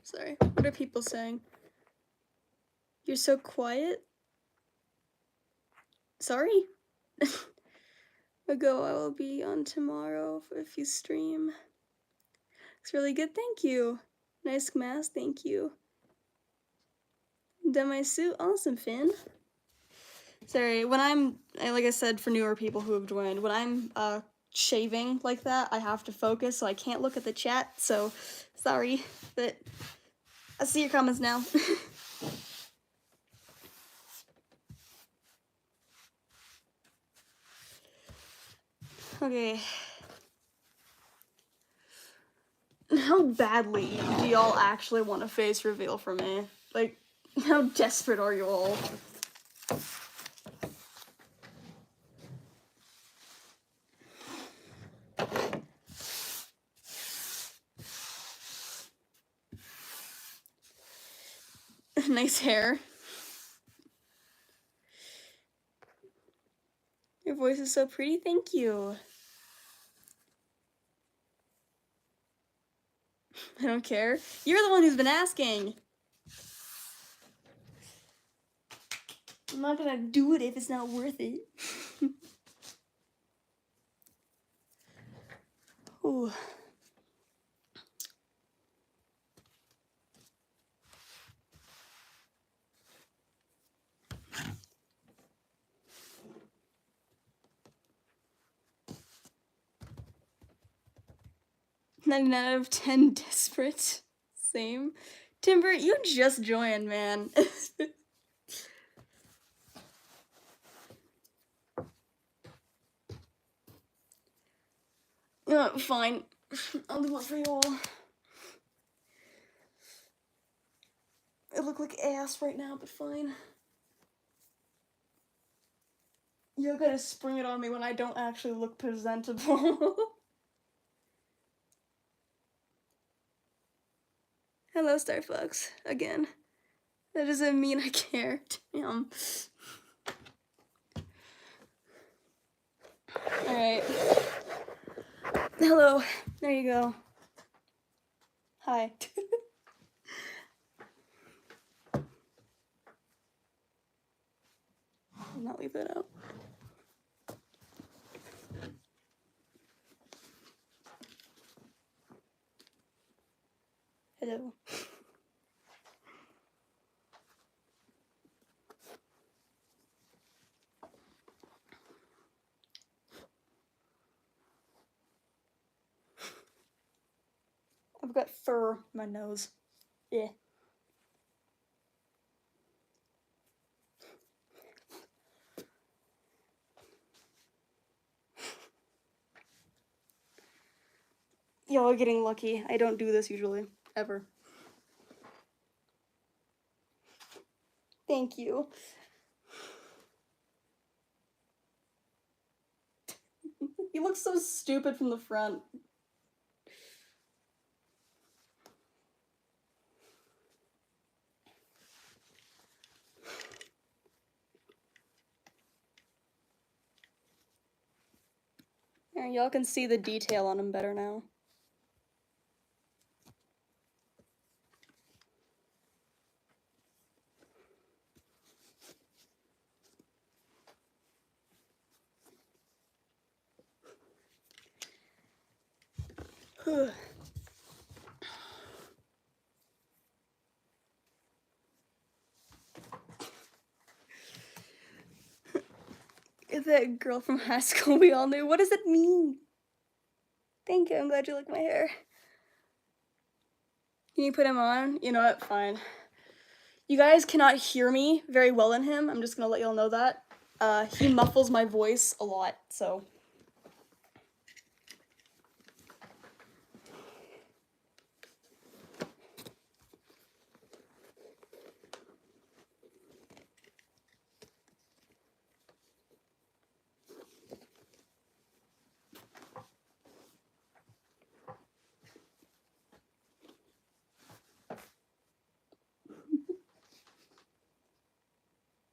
Sorry. What are people saying? You're so quiet? Sorry? Ago, I will be on tomorrow if you stream. Looks really good, thank you. Nice mask, thank you. Done my suit, awesome, Finn. Sorry, when I'm, like I said for newer people who have joined, when I'm shaving like that, I have to focus, so I can't look at the chat, so sorry, but I see your comments now. Okay. How badly do y'all actually want a face reveal from me? Like, how desperate are you all? Nice hair. Your voice is so pretty, thank you. I don't care. You're the one who's been asking. I'm not gonna do it if it's not worth it. Ooh. Nine out of 10 desperate. Same. Timber, you just joined, man. Fine. I'll do it for you all. I look like ass right now, but fine. You're gonna spring it on me when I don't actually look presentable. Hello, Star Fox. Again. That doesn't mean I care. Damn. Alright. Hello. There you go. Hi. I'll not leave that out. Hello. I've got fur in my nose. Yeah. Y'all are getting lucky. I don't do this usually. Ever. Thank you. You look so stupid from the front. Y'all can see the detail on him better now. That girl from high school we all knew. What does it mean? Thank you. I'm glad you like my hair. Can you put him on? You know what? Fine. You guys cannot hear me very well in him. I'm just gonna let y'all know that. He muffles my voice a lot, so.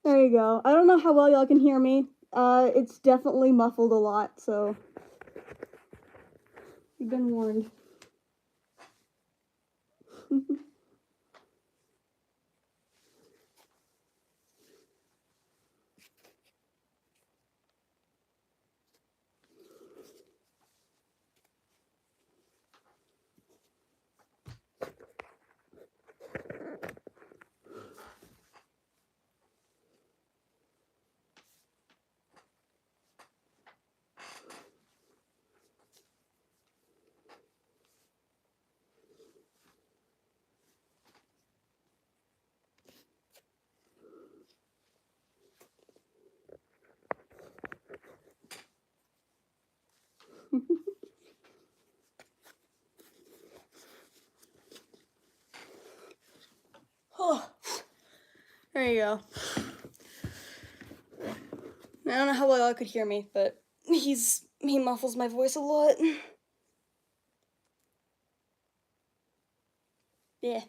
There you go. I don't know how well y'all can hear me. It's definitely muffled a lot, so you've been warned. Oh, there you go. I don't know how well y'all could hear me, but he muffles my voice a lot. Yeah.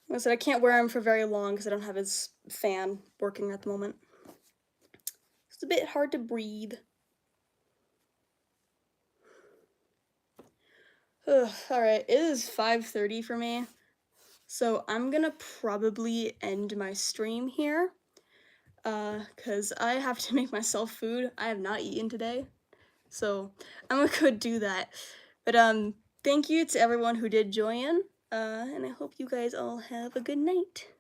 Like I said, I can't wear him for very long because I don't have his fan working at the moment. It's a bit hard to breathe. Alright, it is 5:30 for me, so I'm gonna probably end my stream here, because I have to make myself food. I have not eaten today, so I'm gonna go do that. But, thank you to everyone who did join, and I hope you guys all have a good night.